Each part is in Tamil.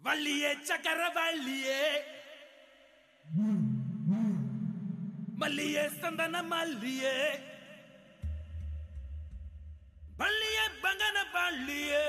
வள்ளியே சக்கர வள்ளியே மல்லியே சந்தன மல்லியே வள்ளியே பங்கன பள்ளியே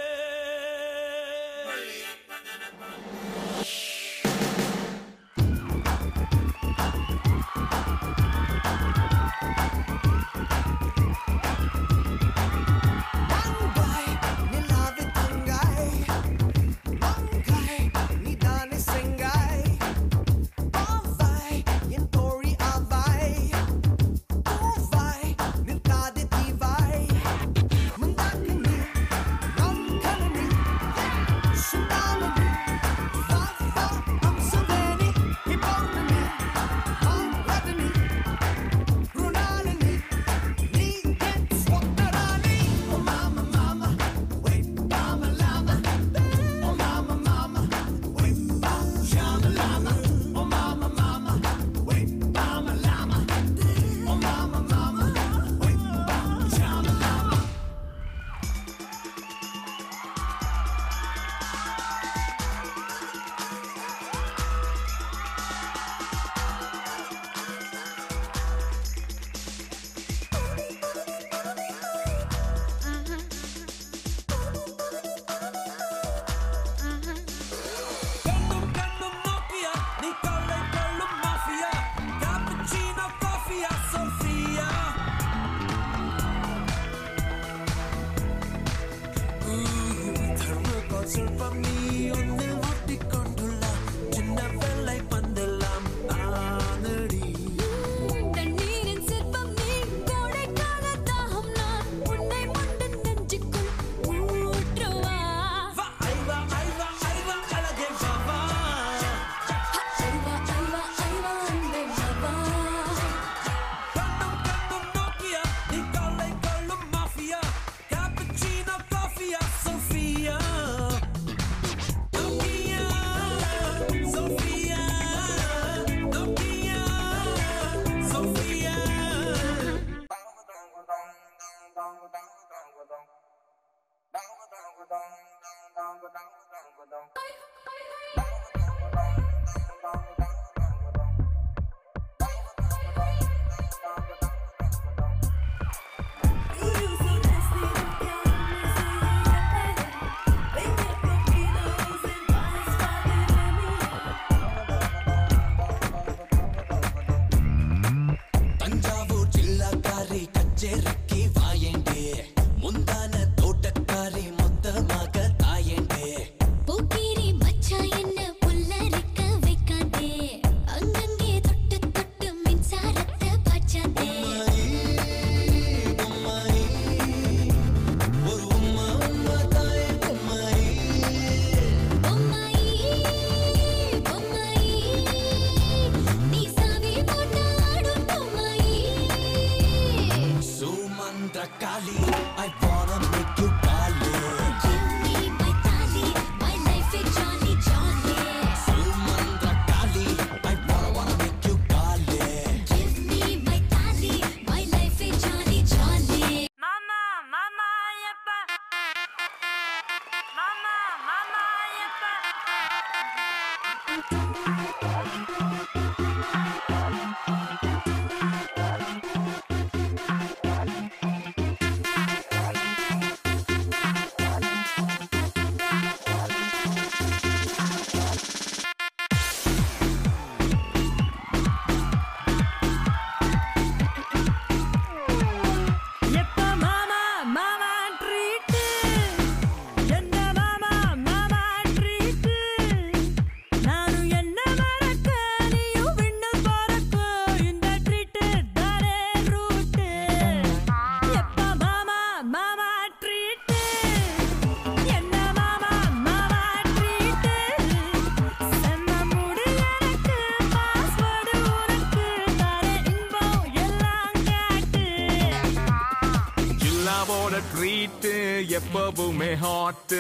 எப்பவுமே ஹாட்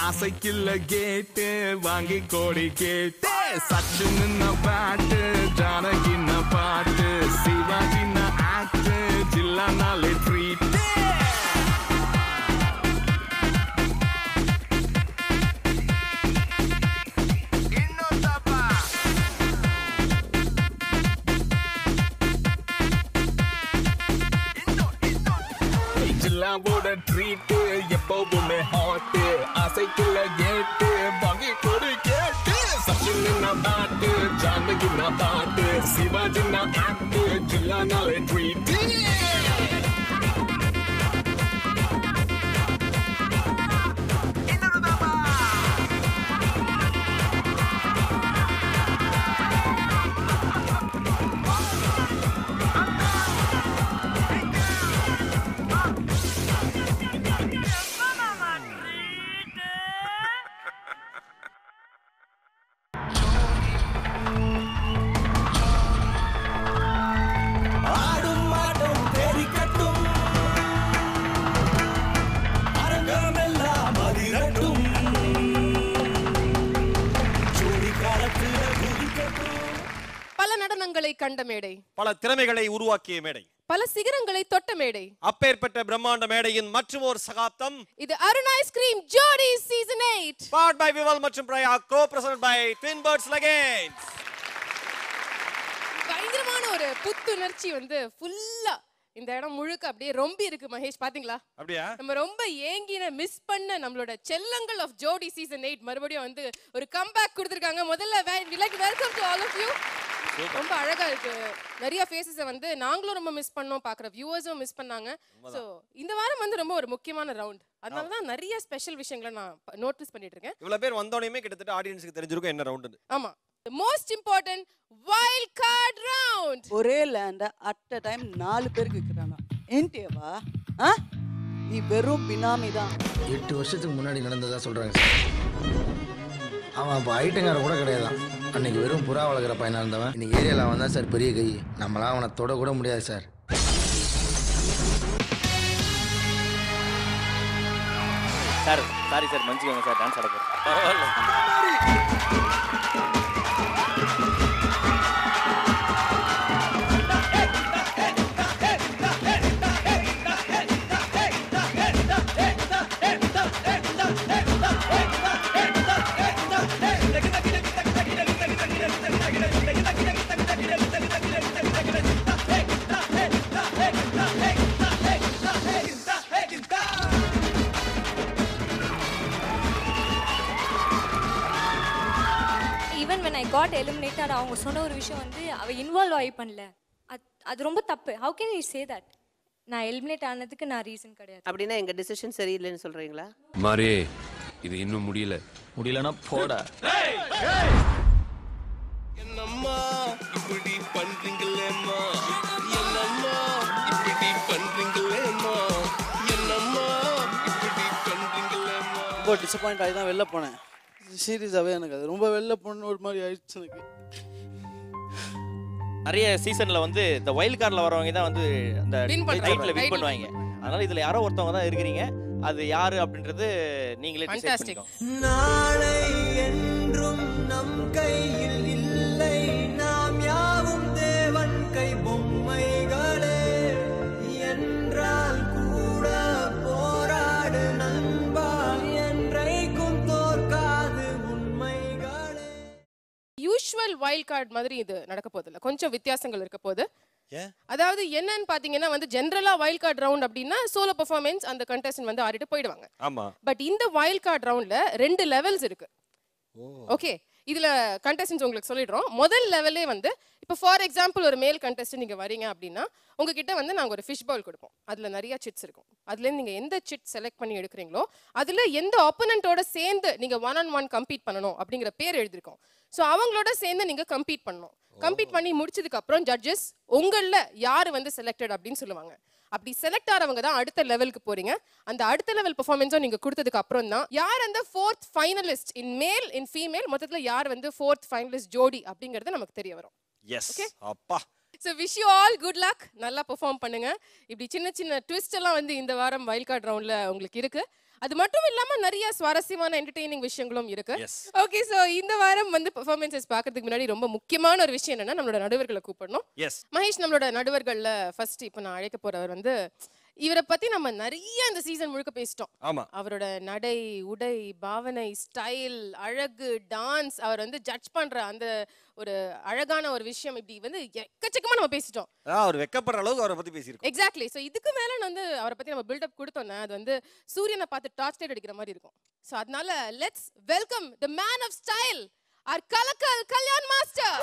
ஆசைக்குள்ள கேட்டு வாங்கி கோடி கேட்டு சச்சு நின்ன பாட்டு ஜானகின்ன பாட்டு சிவாஜின்ன ஆக்ட் ஜில்லானாலே ட்ரீட் ஜில்லாவோட ட்ரீட் எப்பவுமே ஹாட் ஆசைக்குள்ள கேட்டு வாங்கி கொடு கேட்டு சச்சின் பாட்டு ஜானகி பாட்டு சிவாஜி ஆக்ட் ஜில்லானாலே ட்ரீட் கண்ட மேடை, பல திறமைகளை உருவாக்கிய மேடை, பல சிகரங்களை தொட்ட மேடை, அப்பேற்பட்ட பிரம்மாண்ட மேடையின் மற்றும் ஒரு சகாப்தம் இது அருண் ஐஸ்கிரீம் ஜோடி சீசன் 8 powered by விவல் மற்றும் பிரயா, co-presented by Twin Birds Leggings. பயங்கரமான ஒரு புத்துணர்ச்சி வந்து ஃபுல்லா இந்த இடம் முழுக்க அப்படியே ரொம்ப இருக்கு. மகேஷ் பாத்தீங்களா? அப்படியே நம்ம ரொம்ப ஏங்கின மிஸ் பண்ண நம்மளோட செல்லங்கள் ஆஃப் ஜோடி சீசன் 8 மறுபடியும் வந்து ஒரு கம்பேக் கொடுத்திருக்காங்க. முதல்ல welcome to all of you. ரொம்ப அழகா இருக்கு. நிறைய ஃபேஸஸை வந்து நாங்களும் ரொம்ப மிஸ் பண்ணோம், பார்க்குற வியூவர்ஸும் மிஸ் பண்ணாங்க. ஸோ இந்த வாரம் வந்து ரொம்ப ஒரு முக்கியமான ரவுண்ட். அதனால தான் நிறைய ஸ்பெஷல் விஷயங்களை நான் நோட்டீஸ் பண்ணிட்டு இருக்கேன். இவ்வளவு பேர் வந்தோடனே கிட்டத்தட்ட ஆடியன்ஸ்க்கு தெரிஞ்சிருக்கும் என்ன ரவுண்ட். ஆமா, the most important wild card round. ஒரே லேண்ட அட் a டைம் 4 பேருக்கு விற்கிறாங்க. ஏன்டேவா நீ வெறும் பினாமி தான். 8 வருஷத்துக்கு முன்னாடி நடந்ததா சொல்றாங்க சார். அவன் அப்போ ஐட்டங்கார கூட கிடையாதான். அன்னைக்கு வெறும் புறா வளர்க்குற பையனா இருந்தவன் இன்னைக்கு ஏரியாவில் அவன் தான் சார் பெரிய கை. நம்மளாம் அவனை தொட கூட முடியாது சார். சார் சாரி சார், மன்னிச்சுக்கோங்க சார், டான்ஸ் ஆட போகிறேன். பரவாயில்ல. got eliminated. அவங்க சொன்ன ஒரு விஷயம் வந்து அவ இன்வால்வ் ஆகி பண்ணல, அது ரொம்ப தப்பு. how can you say that? நான் எலிமினேட் ஆனதுக்கு நான் ரீசன் கிடையாது. அப்படின்னா எங்க டிசிஷன் சரியில்லைன்னு சொல்றீங்களா? மாரி இது இன்னும் முடியலனா போடா. என்னம்மா இப்படி பண்றீங்களேம்மா, என்னம்மா இப்படி பண்றீங்களேம்மா, என்னம்மா இப்படி பண்றீங்களேம்மா. ரொம்ப டிசப்பாயிண்ட் ஆகி தான் வெளில போனேன். சீரியஸாகவே எனக்கு அது ரொம்ப வெளில போன ஒரு மாதிரி ஆயிடுச்சு எனக்கு. நிறைய சீசன்ல வந்து இந்த வைல்ட் கார்டில் வரவங்க தான் வந்து அந்த டைட்டில் வின் பண்ணுவாங்க. அதனால இதுல யாரோ ஒருத்தவங்க தான் இருக்கிறீங்க. அது யாரு அப்படின்றது நீங்களே டிசைட் பண்ணிக்கோங்க. நாளை என்றும் நம் கையில் இல்லை, நாம் யாவும் தேவன் கை பொம்மைகளே. என்றால் கூட போராடு நண்பா, என்றைக்கும் தோற்காது உண்மைகளே. யூஷுவல் வைல்ட் கார்டு மாதிரி இது நடக்க போதில்லை, கொஞ்சம் வித்தியாசங்கள் இருக்க போது. அதாவது என்னன்னு பாத்தீங்கன்னா வந்து ஜெனரலா வைல்ட் கார்டு ரவுண்ட் அப்படின்னா சோலோ பெர்ஃபார்மன்ஸ் அந்த கண்டெஸ்டன்ட் வந்து ஆடிட்டு போயிடுவாங்க. ஆமா. பட் இந்த வைல்ட் கார்டு ரவுண்ட்ல 2 லெவல்ஸ் இருக்கு. ஓகே, இதுல கண்டெஸ்டன்ட்ஸ் உங்களுக்கு சொல்லிடுறோம். முதல் லெவலே வந்து இப்போ ஃபார் எக்ஸாம்பிள் ஒரு மேல் கண்டெஸ்டன்ட் நீங்க வரீங்க அப்படின்னா உங்ககிட்ட வந்து நாங்கள் ஒரு ஃபிஷ் பவுல் கொடுப்போம். அதுல நிறைய சிட்ஸ் இருக்கும். அதுல நீங்க எந்த சிட் செலக்ட் பண்ணி எடுக்கிறீங்களோ அதுல எந்த ஆப்போனன்ட்டோட சேர்ந்து நீங்க 1-on-1 கம்பீட் பண்ணணும் அப்படிங்கிற பேர் எழுதிருக்கோம். ஸோ அவங்களோட சேர்ந்து நீங்க கம்பீட் பண்ணணும். கம்பீட் பண்ணி முடிச்சதுக்கு அப்புறம் ஜட்ஜஸ் உங்கள யாரு வந்து செலக்டட் அப்படின்னு சொல்லுவாங்க. அப்படி செலக்ட் ஆறவங்க தான் அடுத்த லெவலுக்கு போறீங்க. அந்த அடுத்த லெவல் பெர்ஃபார்மன்ஸும் நீங்க கொடுத்ததுக்கு அப்புறம் தான் யார் அந்த 4th ஃபைனலிஸ்ட் இன் மேல் இன் ஃபீமேல், மொத்தத்துல யார் வந்து 4th ஃபைனலிஸ்ட் ஜோடி அப்படிங்கிறது நமக்கு தெரிய வரும். எஸ் அப்பா. So wish you all good luck. நல்லா பெர்ஃபார்ம் பண்ணுங்க. இப்படி சின்ன சின்ன ட்விஸ்ட் எல்லாம் வந்து இந்த வாரம் வைல்ட் கார்டு ரவுண்ட்ல உங்களுக்கு இருக்கு. அது மட்டும் இல்லாம நிறைய சுவாரஸ்யமான என்டர்டெய்னிங் விஷயங்களும் இருக்கு. ஓகே, சோ இந்த வாரம் வந்து பெர்ஃபார்மன்ஸஸ் பார்க்கிறதுக்கு முன்னாடி ரொம்ப முக்கியமான ஒரு விஷயம் என்னன்னா நம்மளோட நடுவர்களை கூப்பிடணும். மகேஷ், நம்மளோட நடுவர்கள்ல ஃபர்ஸ்ட் இப்போ நான் அழைக்க போறவர் வந்து இவரை பத்தி நம்ம நிறைய இந்த சீசன் முழுக்க பேசிட்டோம். ஆமா. அவரோட நடை, உடை, பாவனை, ஸ்டைல், அழகு, டான்ஸ், அவர் வந்து ஜட்ஜ் பண்ற அந்த ஒரு அழகான ஒரு விஷயம், இப்படி வந்து எக்கச்சக்கமா நம்ம பேசிட்டோம். அவர் வெக்கப்படுற அளவுக்கு அவரை பத்தி பேசியிருக்கோம். எக்ஸாக்ட்லி. ஸோ இதுக்கு மேல வந்து அவரை பத்தி நம்ம பில்டப் கொடுத்தோம்னா அது வந்து சூரியனை பார்த்து டார்ச் லைட் அடிக்கிற மாதிரி இருக்கும். ஸோ அதனால let's welcome the man of style, our கலக்கல் Kalyan master.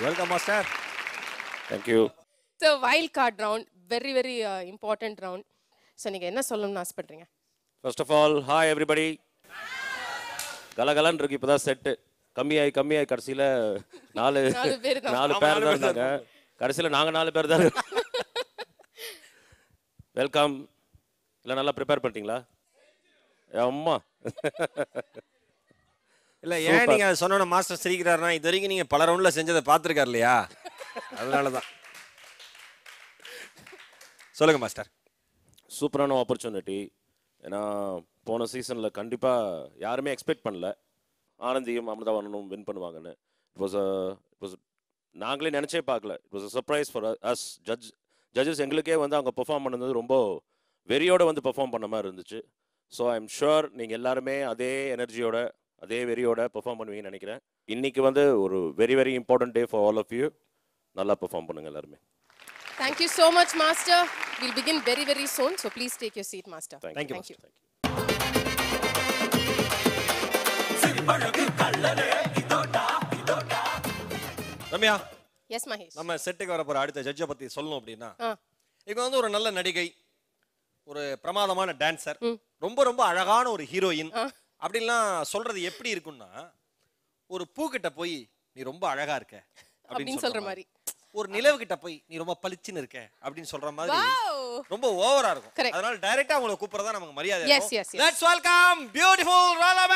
Welcome master. Thank you. So wild card round, very very important round. So நீங்கள் என்ன சொல்லணும்னு ஆசைப்படுறீங்க? First of all, hi everybody. கலகலன்னு இருக்கு இப்போதான் செட்டு. கம்மியாகி கடைசியில் நாலு பேர் தான் இருந்தாங்க. கடைசியில் நாங்கள் 4 பேர் தான். வெல்கம். இல்லை நல்லா ப்ரிப்பேர் பண்ணிட்டீங்களா? அம்மா இல்லை, ஏன் நீங்கள் சொன்ன மாஸ்டர் சிரிக்கிறாருன்னா இது வரைக்கும் நீங்கள் பல ரவுண்டில் செஞ்சதை பார்த்துருக்காரு இல்லையா, அதனால தான். சொல்லுங்கள் மாஸ்டர். சூப்பரான ஆப்பர்ச்சுனிட்டி. ஏன்னா போன சீசனில் கண்டிப்பாக யாருமே எக்ஸ்பெக்ட் பண்ணல ஆனந்தியும் அமிர்தாவனும் வின் பண்ணுவாங்கன்னு. இட் வாஸ் நாங்களே நினச்சே பார்க்கல. It was a surprise for us judges. எங்களுக்கே வந்து அவங்க பெர்ஃபார்ம் பண்ணது ரொம்ப வெறியோடு வந்து பெர்ஃபார்ம் பண்ண மாதிரி இருந்துச்சு. ஸோ ஐ எம் ஷுர் நீங்கள் எல்லாருமே அதே எனர்ஜியோட அதே வெறியோட பெர்ஃபார்ம் பண்ணுவீங்கன்னு நினைக்கிறேன். இன்னைக்கு வந்து ஒரு very very important day for all of you. நல்லா பெர்ஃபார்ம் பண்ணுங்க எல்லாருமே. Thank you so much, Master. We'll begin very, very soon. So please take your seat, Master. Thank you. Ramya. Yes, Mahesh. நம்ம செட்டுக்கு வர போற அடுத்த ஜட்ஜை பத்தி சொல்லணும் அப்படின்னா, இவங்க வந்து ஒரு நல்ல நடிகை, ஒரு பிரமாதமான டான்சர், ரொம்ப ரொம்ப அழகான ஒரு ஹீரோயின் அப்படின்லாம் சொல்றது எப்படி இருக்கும்னா, ஒரு பூக்கிட்ட போய் நீ ரொம்ப அழகா இருக்க அப்படின்னு சொல்ற மாதிரி, ஒரு நிலவு கிட்ட போய் நீ ரொம்ப பளிச்சுன்னு இருக்க அப்படின்னு சொல்ற மாதிரி ரொம்ப ஓவரா இருக்கும். அதனால டைரக்டா அவங்கள கூப்பிடுறதா நமக்கு மரியாதை இருக்கும். லெட்ஸ் வெல்கம் பியூட்டிஃபுல் ராலா.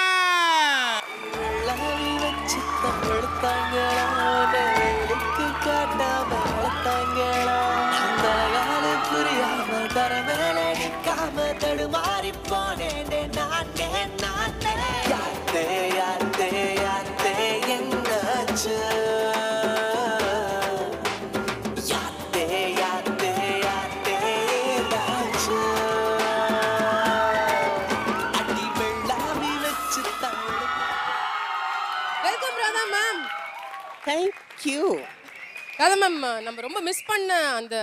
ராதா மேம், நம்ம ரொம்ப மிஸ் பண்ண அந்த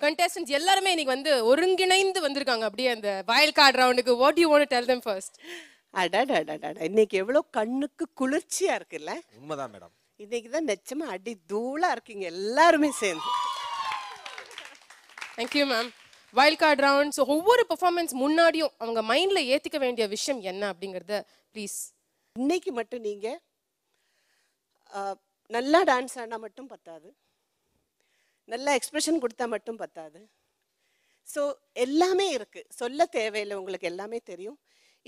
contestants எல்லாரும் இன்னைக்கு வந்து ஒருங்கிணைந்து வந்திருக்காங்க அப்படியே அந்த வைல்ட் கார்ட் ரவுண்டுக்கு. What do you want to tell them first? அடடடடட, இன்னைக்கு எவ்வளவு கண்ணுக்கு குளிர்ச்சியா இருக்குல்ல? உண்மைதான் மேடம். இன்னைக்கு தான் நிச்சயமா அடி தூளா இருக்கீங்க எல்லாருமே சேர்ந்து. Thank you ma'am. Wild card round. So ஒவ்வொரு பெர்ஃபார்மன்ஸ் முன்னாடியும் அவங்க மைண்ட்ல ஏத்திக்க வேண்டிய விஷயம் என்ன அப்படிங்கறத ப்ளீஸ். இன்னைக்கு மட்டும் நீங்க நல்லா டான்ஸ் ஆனா மட்டும் பத்தாது, நல்லா எக்ஸ்பிரஷன் கொடுத்தா மட்டும் பத்தாது. ஸோ எல்லாமே இருக்கு, சொல்ல தேவையில்லை, உங்களுக்கு எல்லாமே தெரியும்.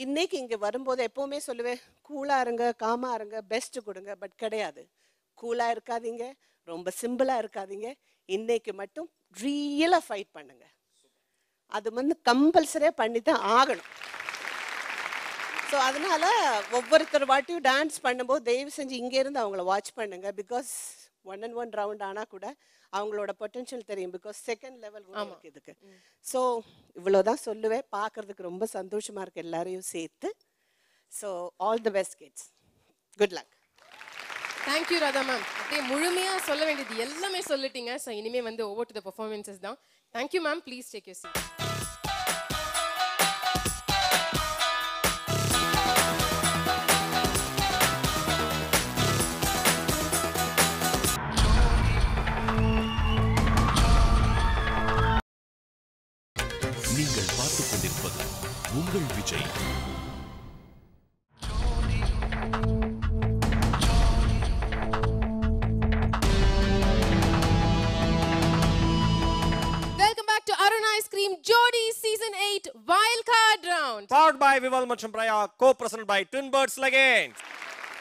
இன்னைக்கு இங்கே வரும்போது எப்போவுமே சொல்லுவேன், கூலாக இருங்க, காமாக இருங்க, பெஸ்ட் கொடுங்க. பட் கிடையாது, கூலாக இருக்காதீங்க, ரொம்ப சிம்பிளாக இருக்காதீங்க. இன்னைக்கு மட்டும் ரியலாக ஃபைட் பண்ணுங்க. அது வந்து கம்பல்சரியாக பண்ணி தான் ஆகணும். ஸோ அதனால ஒவ்வொருத்தர் வாட்டியும் டான்ஸ் பண்ணும்போது தயவு செஞ்சு இங்கேருந்து அவங்கள வாட்ச் பண்ணுங்க. பிகாஸ் 1-on-1 ரவுண்ட் ஆனால் கூட அவங்களோட பொட்டென்ஷியல் தெரியும். பிகாஸ் செகண்ட் லெவல் இருக்கு இதுக்கு. ஸோ இவ்வளோதான் சொல்லுவேன். பார்க்கறதுக்கு ரொம்ப சந்தோஷமா இருக்கு எல்லாரையும் சேர்த்து. So all the best kids, good luck. Thank you Radha ma'am. அப்படியே முழுமையாக சொல்ல வேண்டியது எல்லாமே சொல்லிட்டீங்க. ஸோ இனிமேல் வந்து ஓவர் டு த பெர்ஃபார்மன்ஸஸ் தான். Thank you ma'am. Please take your seat. நீங்கள் பார்த்துக் கொண்டிருப்பது உங்கள் Vijay. Welcome back to Arun Ice Cream Jodi Season 8 Wild Card Round. Powered by Vival மற்றும் Praya, co-presented by Twin Birds Leggings.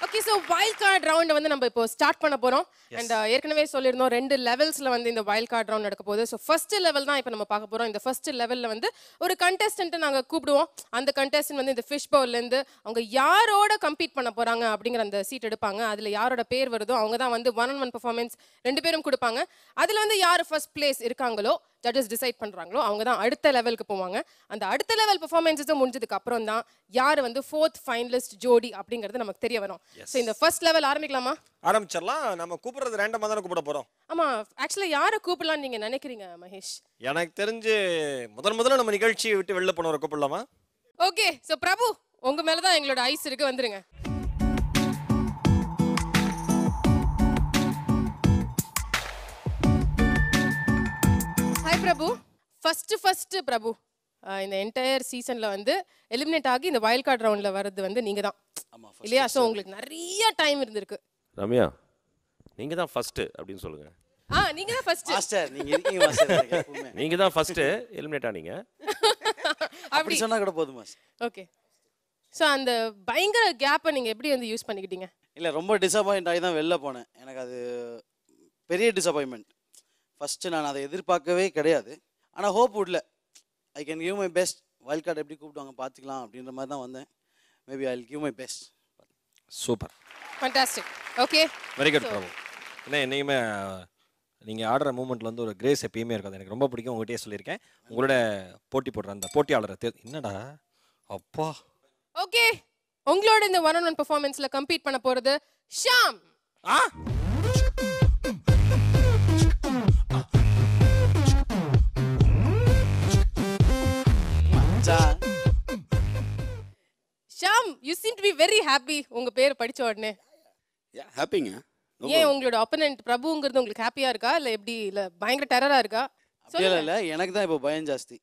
Okay, so wild card round வந்து நம்ம இப்போ ஸ்டார்ட் பண்ண போறோம். அண்ட் ஏற்கனவே சொல்லியிருந்தோம் 2 லெவல்ஸ்ல வந்து இந்த வைல்ட் கார்டு ரவுண்ட் நடக்க போகுது. ஸோ ஃபர்ஸ்ட் லெவல் தான் இப்போ நம்ம பார்க்க போறோம். இந்த ஃபர்ஸ்ட் லெவல்ல வந்து ஒரு கண்டெஸ்டன்ட்டை நாங்கள் கூப்பிடுவோம். அந்த கண்டெஸ்டன்ட் வந்து இந்த ஃபிஷ் பவுல்லேருந்து அவங்க யாரோட கம்பீட் பண்ண போறாங்க அப்படிங்கிற அந்த சீட் எடுப்பாங்க. அதில் யாரோட பேர் வருதோ அவங்க தான் வந்து 1-on-1 பெர்ஃபார்மன்ஸ் 2 பேரும் கொடுப்பாங்க. அதில் வந்து யார் ஃபர்ஸ்ட் பிளேஸ் இருக்காங்களோ ஜட்ஜஸ் டிசைட் பண்றாங்களோ அவங்க தான் அடுத்த லெவலுக்கு போவாங்க. அந்த அடுத்த லெவல் பெர்ஃபார்மன்ஸும் முடிஞ்சதுக்கு அப்புறம் தான் யார் வந்து 4th ஃபைனலிஸ்ட் ஜோடி அப்படிங்கிறது நமக்கு தெரிய வரும். ஸோ இந்த ஃபர்ஸ்ட் லெவல் ஆரம்பிக்கலாமா? ஆரம்பிச்சிடலாம். நம்ம கூப்பிடுறது ரேண்டமா தானே கூப்பிட போறோம். ஆமா, ஆக்சுவலா யாரை கூப்பிடலாம்னு நீங்க நினைக்கிறீங்க மகேஷ்? எனக்கு தெரிஞ்சு முதல்ல நம்ம நிகழ்ச்சியை விட்டு வெளில போனவரை கூப்பிடலாமா? ஓகே, ஸோ பிரபு உங்க மேல தான் எங்களோட ஐஸ் இருக்கு, வந்துருங்க. ஹாய் பிரபு. ஃபர்ஸ்ட் பிரபு, இந்த என்டையர் சீசன்ல வந்து எலிமினேட் ஆகி இந்த வைல்ட் கார்டு ரவுண்ட்ல வர்றது வந்து நீங்க தான் இல்லையா? ஸோ உங்களுக்கு நிறைய டைம் இருந்திருக்கு. ரம்யா, நீங்க தான் ஃபர்ஸ்ட் அப்படின்னு சொல்லுங்க. நீங்க தான் ஃபர்ஸ்ட் மாஸ்டர். நீங்க இருக்கீங்க மாஸ்டர். எப்பவுமே நீங்க தான் ஃபர்ஸ்ட் எலிமினேட் ஆனீங்க. அப்படி சொன்னா கூட போதும் மாஸ்டர். ஓகே, ஸோ அந்த பயங்கர கேப்பை நீங்க எப்படி வந்து யூஸ் பண்ணிக்கிட்டீங்க? இல்ல, ரொம்ப டிசப்பாயிண்ட் ஆகி தான் வெளில போனேன். எனக்கு அது பெரிய டிசப்பாயின்மெண்ட். ஃபர்ஸ்ட் நான் அதை எதிர்பார்க்கவே கிடையாது. ஆனால் ஹோப் விடல. I can give my best. Wild card எப்படி கூப்பிடுவாங்க பார்த்துக்கலாம் அப்படின்ற மாதிரி தான் வந்தேன். Maybe I will give my best. Super, fantastic. Okay, very good Prabhu. என்னையுமே நீங்கள் ஆடுற மூமெண்ட்ல வந்து ஒரு கிரேஸ் எப்பயுமே இருக்காது. எனக்கு ரொம்ப பிடிக்கும். உங்கள்கிட்டயே சொல்லியிருக்கேன். உங்களோட போட்டி போடுற அந்த போட்டியாளரை என்னடா அப்பா. ஓகே, உங்களோட இந்த 1-on-1 பெர்ஃபார்மன்ஸ்ல கம்பீட் பண்ண போறது Sham. Sham, you seem to be very happy உங்க பேர் படிச்ச உடனே. ஹாப்பிங்க. ஏன் உங்களோட ஆப்போனன்ட் பிரபுங்கிறது உங்களுக்கு ஹாப்பியா இருக்கா இல்ல எப்படி இல்ல பயங்கர டெரரா இருக்கா? இல்ல, எனக்கு தான் இப்போ பயம் ஜாஸ்தி.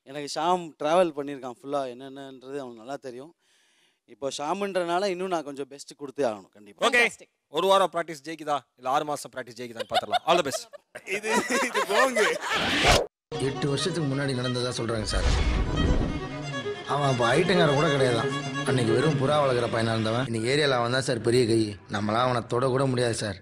எனக்கு ஷாம் டிராவல் பண்ணியிருக்கான் ஃபுல்லாக, என்னென்னன்றது அவனுக்கு நல்லா தெரியும். இப்போ ஷாம்ன்றனால இன்னும் நான் கொஞ்சம் பெஸ்ட் கொடுத்தே ஆகணும் கண்டிப்பாக. ஓகே, ஒரு வாரம் ப்ராக்டிஸ் ஜெயிக்குதா இல்ல 6 மாசம் ப்ராக்டிஸ் ஜெயிக்குதான்னு பார்த்துடலாம். All the best. இது போங்க. 8 வருஷத்துக்கு முன்னாடி நடந்ததா சொல்றாங்க சார். அவன் அப்போ ஐட்டங்கார கூட கிடையாதான். அன்னைக்கு வெறும் புறா வளர்க்குற பையனாக இருந்தவன் இன்னைக்கு ஏரியாவில் அவன் தான் சார் பெரிய கை. நம்மளாம் அவனை தொட கூட முடியாது சார்.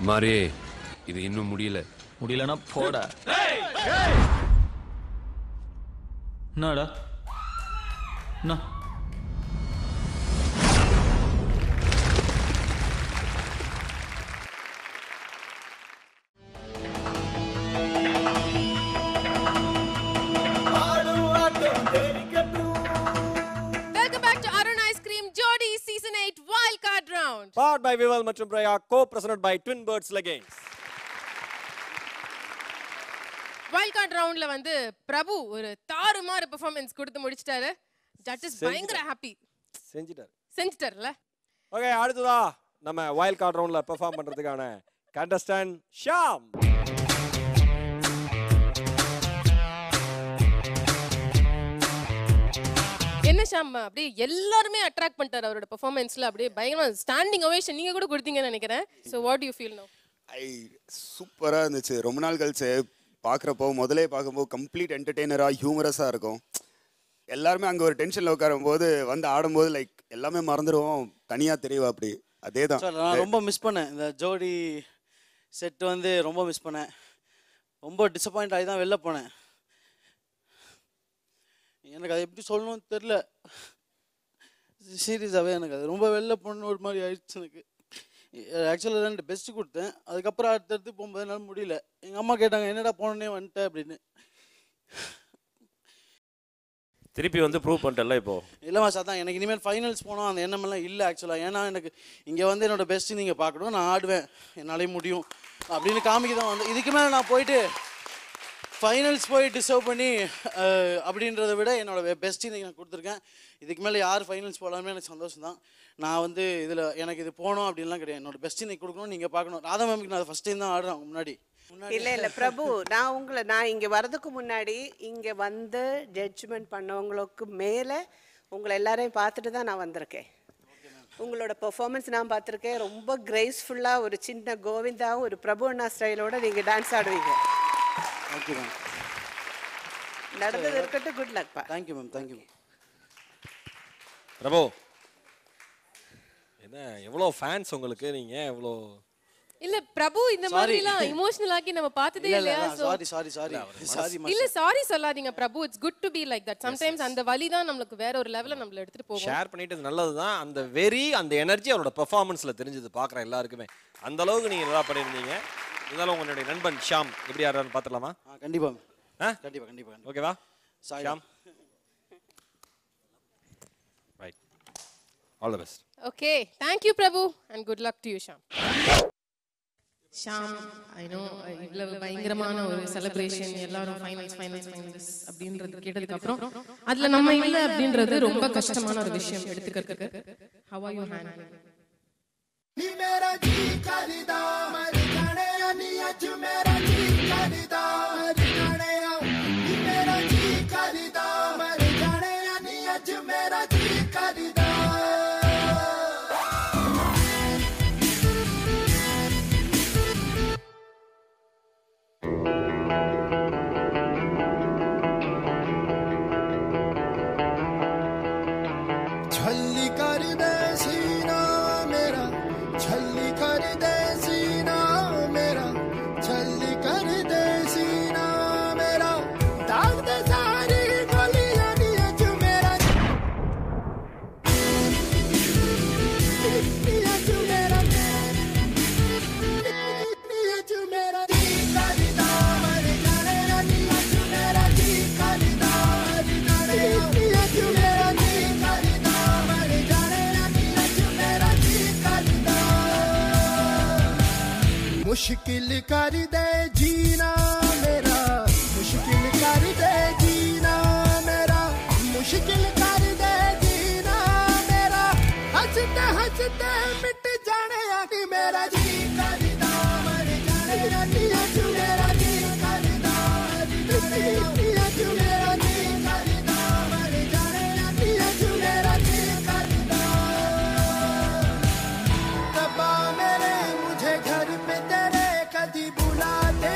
மாரியே, இது இன்னும் முடியலன்னா போடா. என்னடா என்ன ஆடும் ஆட்டம் தெரிக்கட்டும். powered by Vival மற்றும் Praya, co-presented by Twin Birds Leggings. Wild card ரவுண்ட்ல வந்து பிரபு ஒரு தாறுமாறு பெர்ஃபார்மன்ஸ் கொடுத்து முடிச்சிட்டாரு. ஜட்ஜஸ் பயங்கர ஹாப்பி. செஞ்சிட்டார்ல. ஓகே, அடுத்ததா நம்ம வைல்ட் கார்டு ரவுண்ட்ல பெர்ஃபார்ம் பண்றதுக்கான கண்டஸ்டன்ட் ஷாம். என்ன ஷாம் அப்படியே எல்லாருமே அட்ராக்ட் பண்ணிட்டாரு அவரோட பெர்ஃபார்மன்ஸ்ல. அப்படியே பயங்கரமா ஸ்டாண்டிங் ஓவேஷன் நீங்க கூட கொடுத்தீங்கன்னு நினைக்கிறேன். So what to you feel நவ? சூப்பரா இருந்துச்சு. ரொம்ப நாள் கழிச்சு பார்க்குறப்போ முதலே பார்க்கும்போது கம்ப்ளீட் என்டர்டெய்னராக ஹியூமரஸாக இருக்கும். எல்லாருமே அங்கே ஒரு டென்ஷனில் உட்காரும்போது வந்து ஆடும்போது லைக் எல்லாமே மறந்துடுவோம், தனியாக தெரியவா அப்படி. அதே தான் நான் ரொம்ப மிஸ் பண்ணேன். இந்த ஜோடி செட் வந்து ரொம்ப மிஸ் பண்ணேன். ரொம்ப டிசப்பாயிண்ட் ஆகி தான் வெளில போனேன். எனக்கு அதை எப்படி சொல்லணும்னு தெரில. சீரியஸாகவே எனக்கு அது ரொம்ப வெளில போகணுன்னு ஒரு மாதிரி ஆயிடுச்சு எனக்கு. ஆக்சுவலாக 2 பெஸ்ட்டு கொடுத்தேன். அதுக்கப்புறம் அடுத்தடுத்து போகும்போது என்னால் முடியல. எங்கள் அம்மா கேட்டாங்க என்னடா போனே வந்துட்டேன் அப்படின்னு. திருப்பி வந்து ப்ரூவ் பண்ணிட்டல இப்போ. இல்லைம்மா சார், தான் எனக்கு இனிமேல் ஃபைனல்ஸ் போனோம் அந்த எண்ணமெல்லாம் இல்லை ஆக்சுவலாக. ஏன்னா எனக்கு இங்கே வந்து என்னோடய பெஸ்ட்டு நீங்கள் பார்க்கணும், நான் ஆடுவேன், என்னாலே முடியும் அப்படின்னு காமிக்க தான் வந்து. இதுக்கு மேலே நான் போயிட்டு ஃபைனல்ஸ் போய் டிசர்வ் பண்ணி அப்படின்றத விட என்னோடய பெஸ்ட்டு இன்றைக்கி நான் கொடுத்துருக்கேன். இதுக்கு மேலே யார் ஃபைனல்ஸ் போகலாமே எனக்கு சந்தோஷம் தான். நான் வந்து இதில் எனக்கு இது போகணும் அப்படின்லாம் கிடையாது. என்னோட பெஸ்ட்டு இன்னைக்கு கொடுக்கணும், நீங்கள் பார்க்கணும். ராதா மேமுக்கு நான் ஃபஸ்ட் டைம் தான் ஆடுறேன் முன்னாடி. இல்லை பிரபு, நான் இங்கே வர்றதுக்கு முன்னாடி இங்கே வந்து ஜட்ஜ்மெண்ட் பண்ணவங்களுக்கு மேலே உங்களை எல்லாரையும் பார்த்துட்டு தான் நான் வந்திருக்கேன். உங்களோட பெர்ஃபார்மன்ஸ் நான் பார்த்துருக்கேன். ரொம்ப கிரேஸ்ஃபுல்லாக ஒரு சின்ன கோவிந்தாவும் ஒரு பிரபு அண்ணா ஸ்டைலோட நீங்கள் டான்ஸ் ஆடுவீங்க. Thank you ma'am. நடந்தது இருக்கட்டும். குட் லக் பா. Thank you ma'am. Thank you ma'am. Prabhu, என்ன எவ்வளோ ஃபேன்ஸ் உங்களுக்கு, நீங்க எவ்வளோ இல்ல பிரபு இந்த மாதிரி எல்லாம் எமோஷனல் ஆகி நம்ம பார்த்ததே இல்லையா? சாரி. இல்ல சாரி சொல்லாதீங்க Prabhu. It's good to be like that. Sometimes அந்த வலி தான் நமக்கு வேற ஒரு லெவல்ல நம்மள எடுத்துட்டு போகும். ஷேர் பண்ணிட்டது நல்லதுதான். அந்த வெரி அந்த எனர்ஜி அவரோட பெர்ஃபார்மன்ஸ்ல தெரிஞ்சது பார்க்குற எல்லாருக்குமே. அந்த அளவுக்கு நீங்க நல்லா பண்ணியிருந்தீங்க. இதனால உங்களுடைய நண்பன் ஷாம் எப்படி ஆடுறான்னு பார்த்துடலாமா? கண்டிப்பா கண்டிப்பா. ஓகேவா Sham? Right, all the best. Okay, thank you Prabhu and good luck to you Sham. Sham, I know இவ்வளவு பயங்கரமான ஒரு செலிப்ரேஷன், எல்லாரும் ஃபைனல்ஸ் அப்படின்றது கேட்டதுக்கு அப்புறம் அதுல நம்ம இல்ல அப்படின்றது ரொம்ப கஷ்டமான ஒரு விஷயம் எடுத்துக்கிறதுக்கு. How are you handling? नी मेरा जी करदा मर जाने नी अज मेरा जी करदा मर जाने नी मेरा जी करदा मर जाने नी अज मेरा जी करदा छल्ली कर दे सीना मेरा, छल्ली कर दे सीना मेरा, छल्ली कर दे सीना मेरा, दाग दे सारी गलियां नी अज मेरा नी अज मेरा नी अज मेरा जी करदा मर जाने नी अज मेरा जी करदा मर जाने नी अज मेरा जी करदा मर जाने नी अज मेरा जी करदा। मुश्किल कर दे जीना मेरा, मुश्किल कर दे जीना मेरा, मुश्किल कर दे जीना मेरा, हंसते हंसते मिट जाने कि मेरा जी करदा मर जाने नी अज मेरा जी करदा नी अज मेरा जी करदा मर जाने नी अज मेरा जी करदा। रब्बा मेरे मुझे घर पे तेरे कदी बुलाते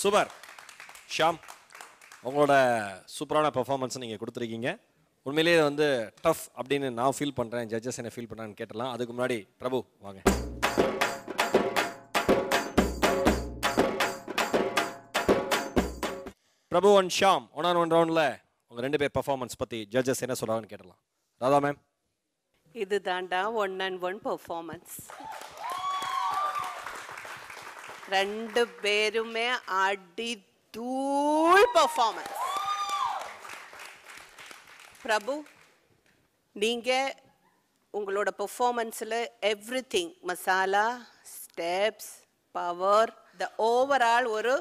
சூப்பர். ஷாம், உங்களோட சூப்பரான பெர்ஃபார்மன்ஸ் நீங்கள் கொடுத்துருக்கீங்க. உண்மையிலேயே வந்து டஃப் அப்படின்னு நான் ஃபீல் பண்ணுறேன், ஜட்ஜஸ் என்ன ஃபீல் பண்ணுறான்னு கேட்டலாம். அதுக்கு முன்னாடி பிரபு வாங்க. பிரபு அண்ட் ஷாம் 1-on-1 ரவுண்டில் உங்கள் 2 பேர் பெர்ஃபார்மன்ஸ் பற்றி ஜட்ஜஸ் என்ன சொல்கிறாங்கன்னு கேட்டலாம். ராதா மேம். இது தாண்டா 1-on-1 பெர்ஃபார்மன்ஸ். 2 பேருமே அடி தூள் பெர்ஃபார்மன்ஸ். பிரபு, நீங்க உங்களோட பெர்ஃபார்மன்ஸில் everything, masala, steps, power, the overall ஒரு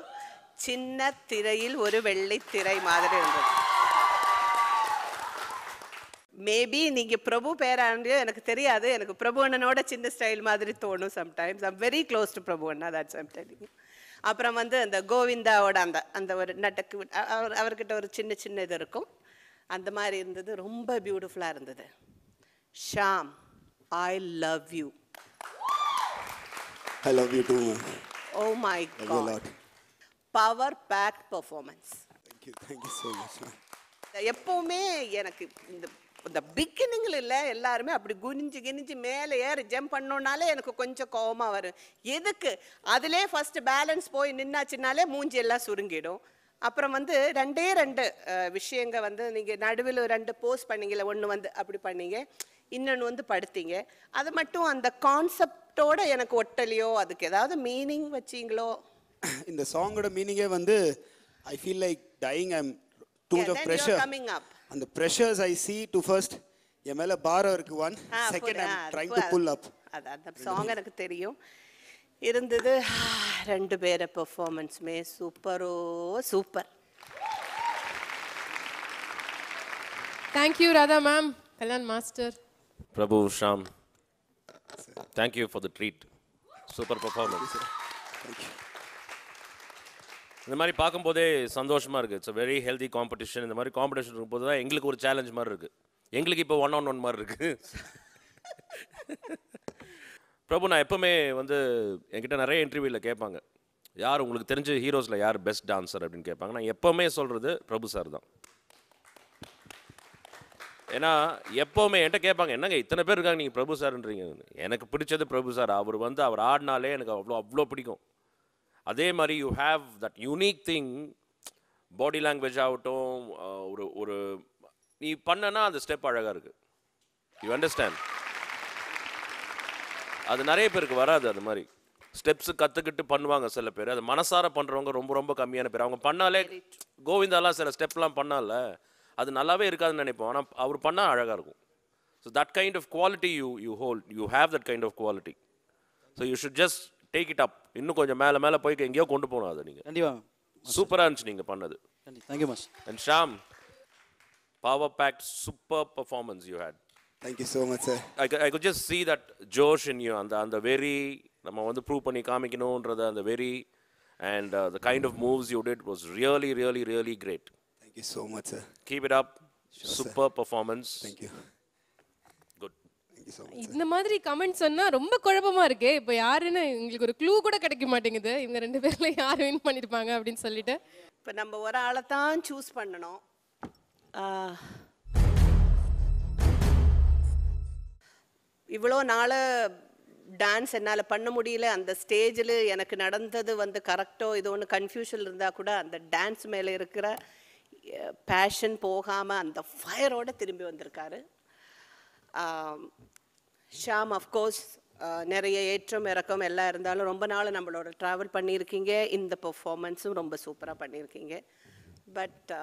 சின்ன திரையில் ஒரு வெள்ளை திரை மாதிரி இருந்தது. மேபி நீங்க பிரபு பேராண்டியோ எனக்கு தெரியாது. எனக்கு பிரபு அண்ணனோட சின்ன ஸ்டைல் மாதிரி தோணும் sometimes. I'm very close to Prabhu Anna, that's I'm telling you. அப்புறம் வந்து அந்த கோவிந்தாவோட அந்த அந்த ஒரு நட்டக்கு அவர்கிட்ட ஒரு சின்ன சின்ன இது இருக்கும், அந்த மாதிரி இருந்தது. ரொம்ப பியூட்டிஃபுல்லாக இருந்தது. Sham, I love you. I love you too. Oh my God. Power packed performance. Thank you so much. எப்பவுமே எனக்கு இந்த பிகினிங்கில் இல்லை, எல்லாருமே அப்படி குனிஞ்சு மேலே ஏறி ஜம்ப் பண்ணோன்னாலே எனக்கு கொஞ்சம் கோவமாக வரும். எதுக்கு? அதிலே ஃபர்ஸ்ட் பேலன்ஸ் போய் நின்னாச்சுனாலே மூஞ்சி எல்லாம் சுருங்கிடும். அப்புறம் வந்து 2 விஷயங்க வந்து நீங்கள் நடுவில் 2 போஸ்ட் பண்ணீங்கல்ல, ஒன்று வந்து அப்படி பண்ணீங்க, இன்னொன்று வந்து படுத்தீங்க. அது மட்டும் அந்த கான்செப்டோட எனக்கு ஒட்டலையோ, அதுக்கு ஏதாவது மீனிங் வச்சிங்களோ? இந்த சாங்கோட மீனிங்கே வந்து I feel like dying, I am too much of pressure. அந்த pressures I see to first என் மேல பாரம் இருக்கு. One second I am trying to pull up. அந்த சாங் எனக்கு தெரியும் இருந்தது. 2 பேர பெர்ஃபார்மன்ஸ்மே சூப்பரோ super. Thank you Radha ma'am. Kalyan master. Prabhu, Shaam, thank you for the treat. Super performance. இந்த மாதிரி பார்க்கும்போதே சந்தோஷமாக இருக்குது. It's a very healthy competition. இந்த மாதிரி காம்படிஷன் இருக்கும்போது தான் எங்களுக்கு ஒரு சேலஞ்ச் மாதிரி இருக்குது. எங்களுக்கு இப்போ 1-on-1 மாதிரி இருக்குது. பிரபு, நான் எப்போவுமே வந்து என்கிட்ட நிறைய இன்டர்வியூவில் கேட்பாங்க, யார் உங்களுக்கு தெரிஞ்ச ஹீரோஸில் யார் பெஸ்ட் டான்ஸர் அப்படின்னு கேட்பாங்க. நான் எப்போவுமே சொல்கிறது பிரபு சார் தான். ஏன்னா எப்போவுமே என்கிட்ட கேட்பாங்க, என்னங்க இத்தனை பேர் இருக்காங்க, நீங்கள் பிரபு சார்ன்றீங்க. எனக்கு பிடிச்சது பிரபு சார். அவர் ஆடினாலே எனக்கு அவ்வளோ பிடிக்கும். அதே மாதிரி you have that unique thing, body language ஆகட்டும், ஒரு நீ பண்ணனா அந்த ஸ்டெப் அழகாக இருக்குது. You understand? அது நிறைய பேருக்கு வராது. அது மாதிரி ஸ்டெப்ஸு கற்றுக்கிட்டு பண்ணுவாங்க சில பேர். அது மனசார பண்ணுறவங்க ரொம்ப கம்மியான பேர். அவங்க பண்ணாலே, கோவிந்தாலாம் சில ஸ்டெப்லாம் பண்ணால அது நல்லாவே இருக்காதுன்னு நினைப்போம். ஆனால் அவர் பண்ணால் அழகாக இருக்கும். So that kind of quality you hold, you have that kind of quality. So you should just take it up. இன்னும் கொஞ்சம் மேலே போய் எங்கேயோ கொண்டு போகணும். அதை நீங்கள் கண்டிப்பாக சூப்பராக இருந்துச்சு நீங்கள் பண்ணது. Thank you mass. And Sham, power packed super performance you had. Thank you so much sir. I could just see that ஜோஷ் in you. அந்த வெரி நம்ம வந்து ப்ரூவ் பண்ணி காமிக்கணுன்றது அந்த very and the kind of moves you did was really great. Thank you so much sir. Keep it up. Sure, super sir. Performance. Thank you. Good. Thank you so much. இந்த மாதிரி கமெண்ட்ஸ் சொன்னா ரொம்ப குழப்பமா இருக்கு. இப்போ யாருன்னு உங்களுக்கு ஒரு க்ளூ கூட கிடைக்க மாட்டேங்குது. இவங்க 2 பேர்ல யார் வின் பண்ணிருப்பாங்க அப்படின்னு சொல்லிட்டு. இப்போ நம்ம ஒரு ஆளை தான் சூஸ் பண்ணணும். இவ்வளோ நாள் டான்ஸ் என்னால் பண்ண முடியல. அந்த ஸ்டேஜில் எனக்கு நடந்தது வந்து கரெக்டோ இது ஒன்று கன்ஃபியூஷன் இருந்தால் கூட அந்த டான்ஸ் மேலே இருக்கிற பேஷன் போகாமல் அந்த ஃபயரோடு திரும்பி வந்திருக்காரு. ஷாம் அஃப்கோர்ஸ் நிறைய ஏற்றம் இறக்கம் எல்லாம் இருந்தாலும் ரொம்ப நாள் நம்மளோட ட்ராவல் பண்ணியிருக்கீங்க. இந்த பெர்ஃபார்மன்ஸும் ரொம்ப சூப்பராக பண்ணியிருக்கீங்க. But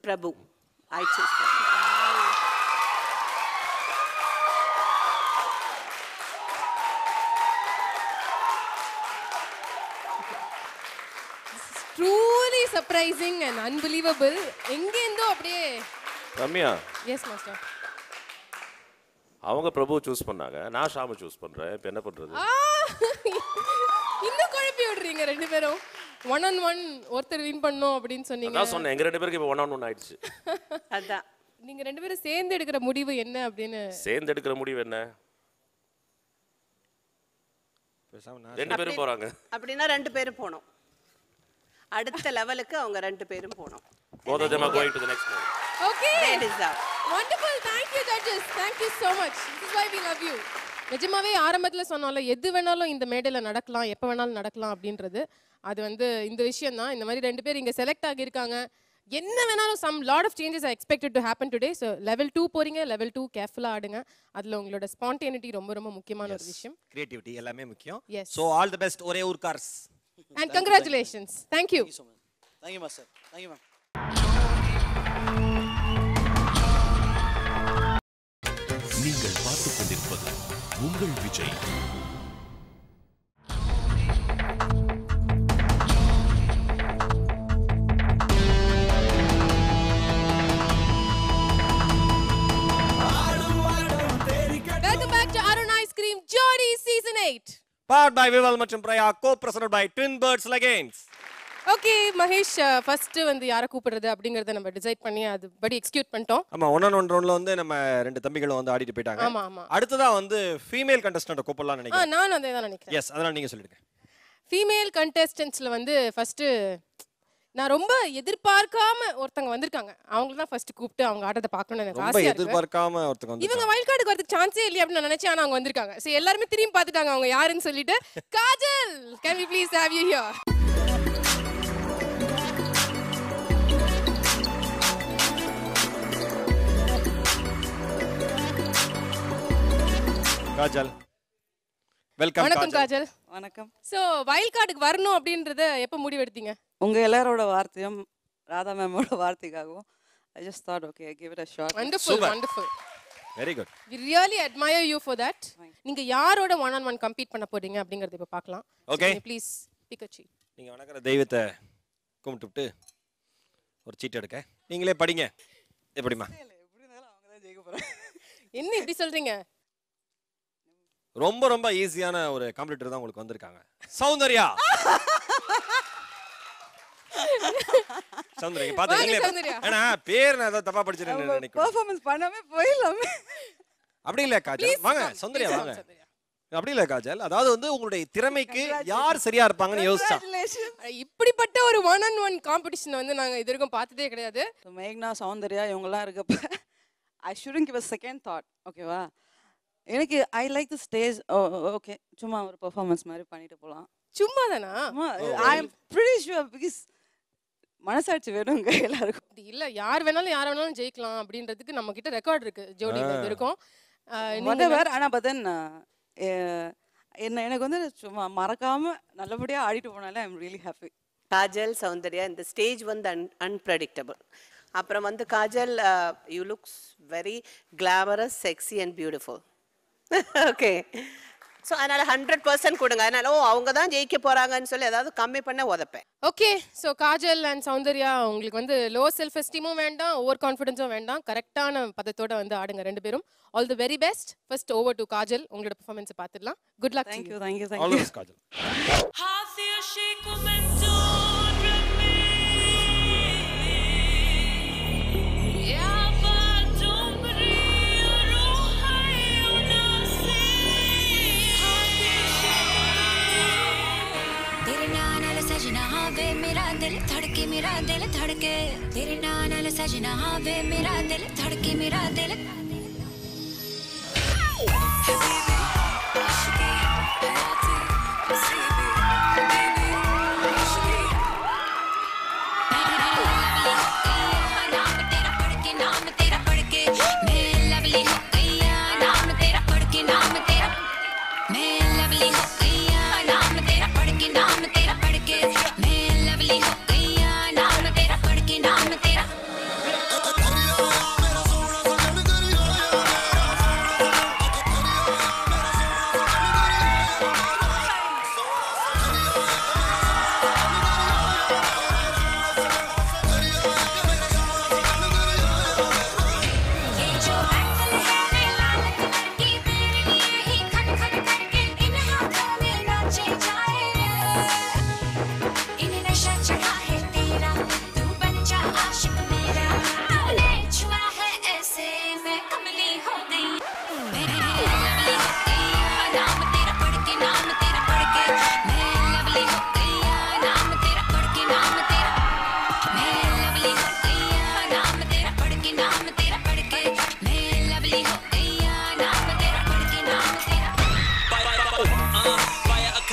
Prabhu, I choose Prabhu. Truly surprising and unbelievable. எங்கேந்தோ அப்படியே ரம்யா. Yes master. அவங்க பிரபு சூஸ் பண்ணாங்க, நான் ஷாம சூஸ் பண்றேன். இப்போ என்ன பண்றது? இன்னும் குழப்பி விடுறீங்க 2 பேரும். 1-on-1 ஒருத்தர் வின் பண்ணோம் அப்படின்னு சொன்னீங்க. நான் சொன்னேன் எங்க 2 பேருக்கு இப்போ 1-on-1 ஆயிடுச்சு. அதான் நீங்க ரெண்டு பேரும் சேர்ந்து எடுக்கிற முடிவு என்ன அப்படின்னு சேர்ந்து எடுக்கிற முடிவு என்ன? ரெண்டு பேரும் போறாங்க. அப்படின்னா ரெண்டு பேரும் போகணும். அடுத்த லெவலுக்கு அவங்க ரெண்டு பேரும் போகணும். Both of them are going to the next level. Okay. They deserve. Wonderful. Thank you judges. Thank you so much. This is why we love you. நிஜமாவே ஆரம்பத்துல சொன்னால எது வேணாலும் இந்த மேடையில நடக்கலாம், எப்ப வேணாலும் நடக்கலாம் அப்படின்றது அது வந்து இந்த விஷயம் தான். இந்த மாதிரி ரெண்டு பேர் இங்க செலக்ட் ஆகியிருக்காங்க. என்ன வேணாலும் some lot of changes are expected to happen today. So level 2 போறீங்க, level 2 கேர்ஃபுல்லா ஆடுங்க. அதுல உங்களோட spontaneity ரொம்ப ரொம்ப முக்கியமான ஒரு விஷயம். Creativity எல்லாமே முக்கியம். Yes. So all the best ஒரே ஊர் cars. And congratulations. Thank you. Thank you master. Thank you ma'am. நீங்கள் பார்த்துக் கொண்டிருப்பது உங்கள் Vijay. Welcome back to Arun Ice Cream Jodi Season 8. Powered by Vival மற்றும் பிரயா, co-presented by Twin Birds Leggings. Okay Mahesh, first வந்து யாரை கூப்பிடுறது அப்படிங்கறத நம்ம டிசைட் பண்ணி அது படி எக்ஸிக்யூட் பண்ணிட்டோம். ஆமா, 1-on-1 ரவுண்ட்ல வந்து நம்ம ரெண்டு தம்பிகளும் வந்து ஆடிட்டு போயிட்டாங்க. ஆமா ஆமா. அடுத்ததா வந்து ஃபீமேல் கண்டஸ்டன்ட் கூப்பிடலாம்னு நினைக்கிறேன். நான் அதே தான் நினைக்கிறேன். எஸ், அதனால நீங்க சொல்லிடுங்க. ஃபீமேல் கண்டஸ்டன்ட்ஸ்ல வந்து ஃபர்ஸ்ட் நான் ரொம்ப எதிர்பார்க்காம ஒருத்தங்க வந்திருக்காங்க. அவங்கள தான் ஃபர்ஸ்ட் கூப்பிட்டு அவங்க ஆட்டத்தை பார்க்கணும்னு எனக்கு ரொம்ப ஆசையா இருக்கு. எதிர்பார்க்காம ஒருத்தங்க வந்து இவங்க வைல்ட் கார்டுக்கு வரதுக்கு சான்ஸே இல்லையா அப்படின்னு நான் நினைச்சேன். ஆனா அவங்க வந்திருக்காங்க. சோ எல்லாரும் திரும்பி பார்த்துட்டாங்க அவங்க யாருன்னு சொல்லிட்டு. Kajal, can we please have you here? Kajal, welcome. வணக்கம் காஜல். வணக்கம். சோ வைல்ட் கார்டுக்கு வரணும் அப்படின்றத எப்ப முடிவு எடுத்தீங்க? உங்க எல்லாரோட வார்த்தையும் Radha மேமோட வார்த்தைக்காகவும் I just thought okay, give it a shot. Wonderful, wonderful. Very good. We really admire you for that. நீங்க யாரோட one on one compete பண்ண போறீங்க அப்படிங்கறத இப்ப பார்க்கலாம். Okay. Please pick a cheat. நீங்க வணங்குற தெய்வத்தை கும்பிட்டுட்டு ஒரு சீட் எடுக்க. நீங்களே படிங்க. எப்படிமா? என்ன இப்படி சொல்றீங்க? ரொம்ப ரொம்ப ஈஸியான ஒரு காம்படிட்டர் தான் உங்களுக்கு வந்திருக்காங்க. சௌந்தர்யா. சௌந்தர்யா பாத்தீங்களா? ஏனா பேர் நான் ஏதோ தப்பா படிச்சிட்டேன்னு நினைக்கிறேன். பெர்ஃபார்மன்ஸ் பண்ணாம போயிடலாமே. அப்படி இல்ல காஜல், வாங்க சௌந்தர்யா வாங்க. அப்படி இல்ல காஜல், அதாவது வந்து உங்களுடைய திறமைக்கு யார் சரியா இருப்பாங்கன்னு யோசிச்சா. இப்படிப்பட்ட ஒரு one on one காம்படிஷன் வந்து நாங்க இதுவரைக்கும் பார்த்ததே கிடையாது. மேக்னா, சௌந்தர்யா இவங்கலாம் இருக்கப்ப I shouldn't give a second thought. ஓகேவா? எனக்கு I like the stage. Okay, சும்மா ஒரு பெர்ஃபார்மன்ஸ் மாதிரி பண்ணிட்டு போலாம். சும்மா தானா? ஐ அம் pretty sure because மனசாட்சி வேணுங்க எல்லாருக்கும். இல்ல யார் வேணாலும் யார் வேணாலும் ஜெயிக்கலாம் அப்படின்றதுக்கு நம்ம கிட்ட ரெக்கார்ட் இருக்கு. ஜோடி வந்து இருக்கும். whatever. ஆனா but then எனக்கு வந்து சும்மா மறக்காம நல்லபடியா ஆடிட்டு போனாலே I am really happy. Kajal, Soundarya, இந்த ஸ்டேஜ் வந்து அன்பிரடிக்டபிள். அப்புறம் வந்து Kajal, you looks very glamorous, sexy and beautiful. Okay, so அதனால 100% கொடுங்க. அதனால அவங்க தான் ஜெயிக்க போறாங்கன்னு சொல்லி ஏதாவது கம்மி பண்ண உதப்பேன். Okay, so Kajal and Soundarya, உங்களுக்கு வந்து லோ செல்ஃப் எஸ்டீமும் வேண்டாம், ஓவர் கான்ஃபிடன்ஸும் வேண்டாம், கரெக்டான பதத்தோட வந்து ஆடுங்க ரெண்டு பேரும். All the very best. First over to Kajal, உங்களோட பெர்ஃபார்மன்ஸ் பார்த்துடலாம். Good luck. Thank you, thank you, thank All you. the best Kajal. मेरा दिल धड़के, मेरा दिल धड़के, तेरे नाल सजना वे मेरा दिल धड़के, मेरा दिल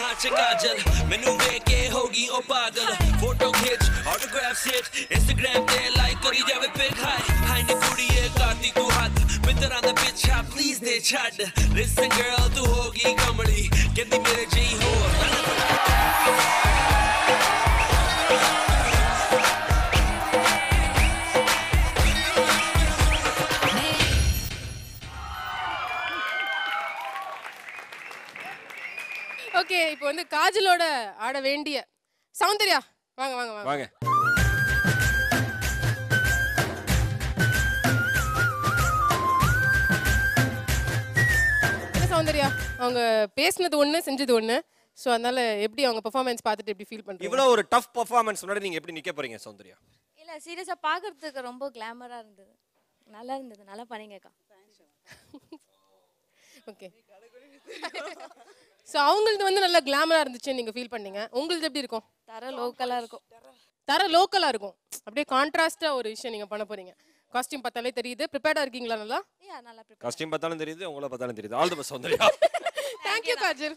हाथ से काजल मैनू वेख के होगी ओ पागल फोटो खिंच ऑटोग्राफ सेट इंस्टाग्राम ते लाइक करी जावे पिक हाय हाय नी कुड़ीए काती तू हाथ मित्तरां दा पिछा प्लीज दे छड लिसन गर्ल तू होगी कमली कहंदी मेरे जी हो ஓகே இப்போ வந்து காஜலோட ஆட வேண்டிய சௌந்தர்யா வாங்க வாங்க வாங்க வாங்க சௌந்தர்யா அவங்க பேசுனது ஒண்ணு செஞ்சது ஒண்ணு சோ அதனால எப்படி அவங்க பெர்ஃபார்மன்ஸ் பார்த்துட்டு எப்படி ஃபீல் பண்றீங்க இவ்வளவு ஒரு டஃப் பெர்ஃபார்மன்ஸ் முன்னாடி நீங்க எப்படி நிக்க போறீங்க சௌந்தர்யா இல்ல சீரியஸா பார்க்கிறதுக்கு ரொம்ப கிளாமரா இருந்தது நல்லா இருந்தது நல்லா பண்ணீங்கக்கா ஓகே சோ அவங்களுக்கு வந்து நல்ல கிளாமரா இருந்துச்சு நீங்க ஃபீல் பண்ணீங்க உங்களுக்கு எப்படி இருக்கும் தர லோக்கலா இருக்கும் அப்படியே கான்ட்ராஸ்டா ஒரு விஷயம் நீங்க பண்ண போறீங்க காஸ்டியூம் பார்த்தாலே தெரியுது ப்ரிப்பேர்டா இருக்கீங்களா நல்லா நல்லா ப்ரிப்பேர் காஸ்டியூம் பார்த்தாலும் தெரியுது உங்களை பார்த்தாலும் தெரியுது all the best Soundarya Thank you Kajal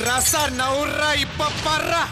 ரசா நவுறா இப்ப பர்றா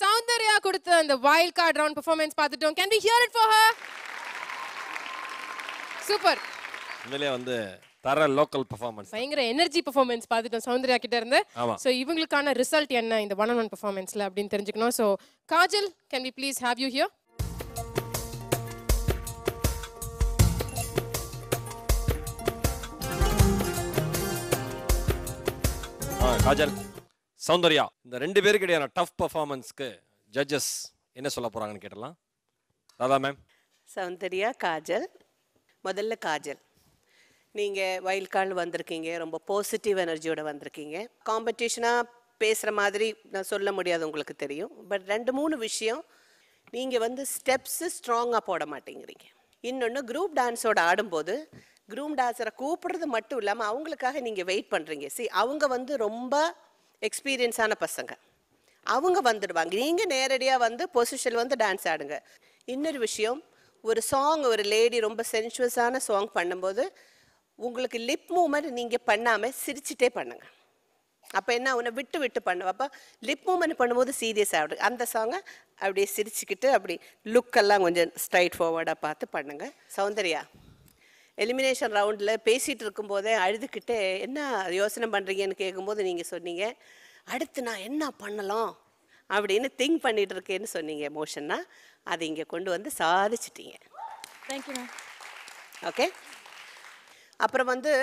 சௌந்தர்யா கொடுத்த அந்த வைல்ட் கார்ட் ரவுண்ட் பெர்ஃபார்மன்ஸ் பார்த்துட்டோம். Can we hear it for her? Super. உண்மையிலே வந்து தர லோக்கல் பெர்ஃபார்மன்ஸ். பயங்கர எனர்ஜி பெர்ஃபார்மன்ஸ் பார்த்துட்டோம் சௌந்தர்யா கிட்ட இருந்து. ஆமா. சோ இவங்களுக்கான ரிசல்ட் என்ன இந்த 1-on-1 பெர்ஃபார்மன்ஸ்ல அப்படின்னு தெரிஞ்சுக்கணும். So Kajal, can we please have you here? Kajal, Soundarya, இந்த ரெண்டு பேருக்கு இடையான டஃப் பெர்ஃபார்மன்ஸ்க்கு ஜட்ஜஸ் என்ன சொல்ல போறாங்கன்னு கேட்டலாம். ராதா மேம். சௌந்தர்யா, காஜல். முதல்ல காஜல், நீங்கள் வைல்ட் கார்டு வந்திருக்கீங்க, ரொம்ப பாசிட்டிவ் எனர்ஜியோட வந்திருக்கீங்க. காம்படிஷனாக பேசுகிற மாதிரி நான் சொல்ல முடியாது, உங்களுக்கு தெரியும். பட் 2-3 விஷயம், நீங்கள் வந்து ஸ்டெப்ஸு ஸ்ட்ராங்காக போட மாட்டேங்கிறீங்க. இன்னொன்று, குரூப் டான்ஸோட ஆடும்போது குரூப் டான்ஸரை கூப்பிடுறது மட்டும் இல்லாமல் அவங்களுக்காக நீங்கள் வெயிட் பண்ணுறீங்க. அவங்க வந்து ரொம்ப எக்ஸ்பீரியன்ஸான பசங்க, அவங்க வந்துடுவாங்க. நீங்கள் நேரடியாக வந்து பொசிஷன் வந்து டான்ஸ் ஆடுங்க. இன்னொரு விஷயம், ஒரு சாங் ஒரு லேடி ரொம்ப சென்சுவஸான சாங் பண்ணும்போது உங்களுக்கு லிப் மூமெண்ட் நீங்கள் பண்ணாமல் சிரிச்சிட்டே பண்ணுங்க. அப்போ என்ன உன்னை விட்டு விட்டு பண்ணுவோம். அப்போ லிப் மூமெண்ட் பண்ணும்போது சீரியஸ் ஆகிடும். அந்த சாங்கை அப்படியே சிரிச்சுக்கிட்டு அப்படி லுக்கெல்லாம் கொஞ்சம் ஸ்ட்ரைட் ஃபார்வர்டாக பார்த்து பண்ணுங்க. சௌந்தர்யா, எலிமினேஷன் ரவுண்டில் பேசிகிட்டு இருக்கும்போதே அழுதுகிட்டே என்ன யோசனை பண்ணுறீங்கன்னு கேட்கும்போது நீங்கள் சொன்னீங்க, அடுத்து நான் என்ன பண்ணலாம் அப்படின்னு திங்க் பண்ணிட்டு இருக்கேன்னு சொன்னீங்க. எமோஷன்னா அதை இங்கே கொண்டு வந்து சாதிச்சிட்டீங்க. Thank you ma'am. ஓகே. அப்புறம் வந்து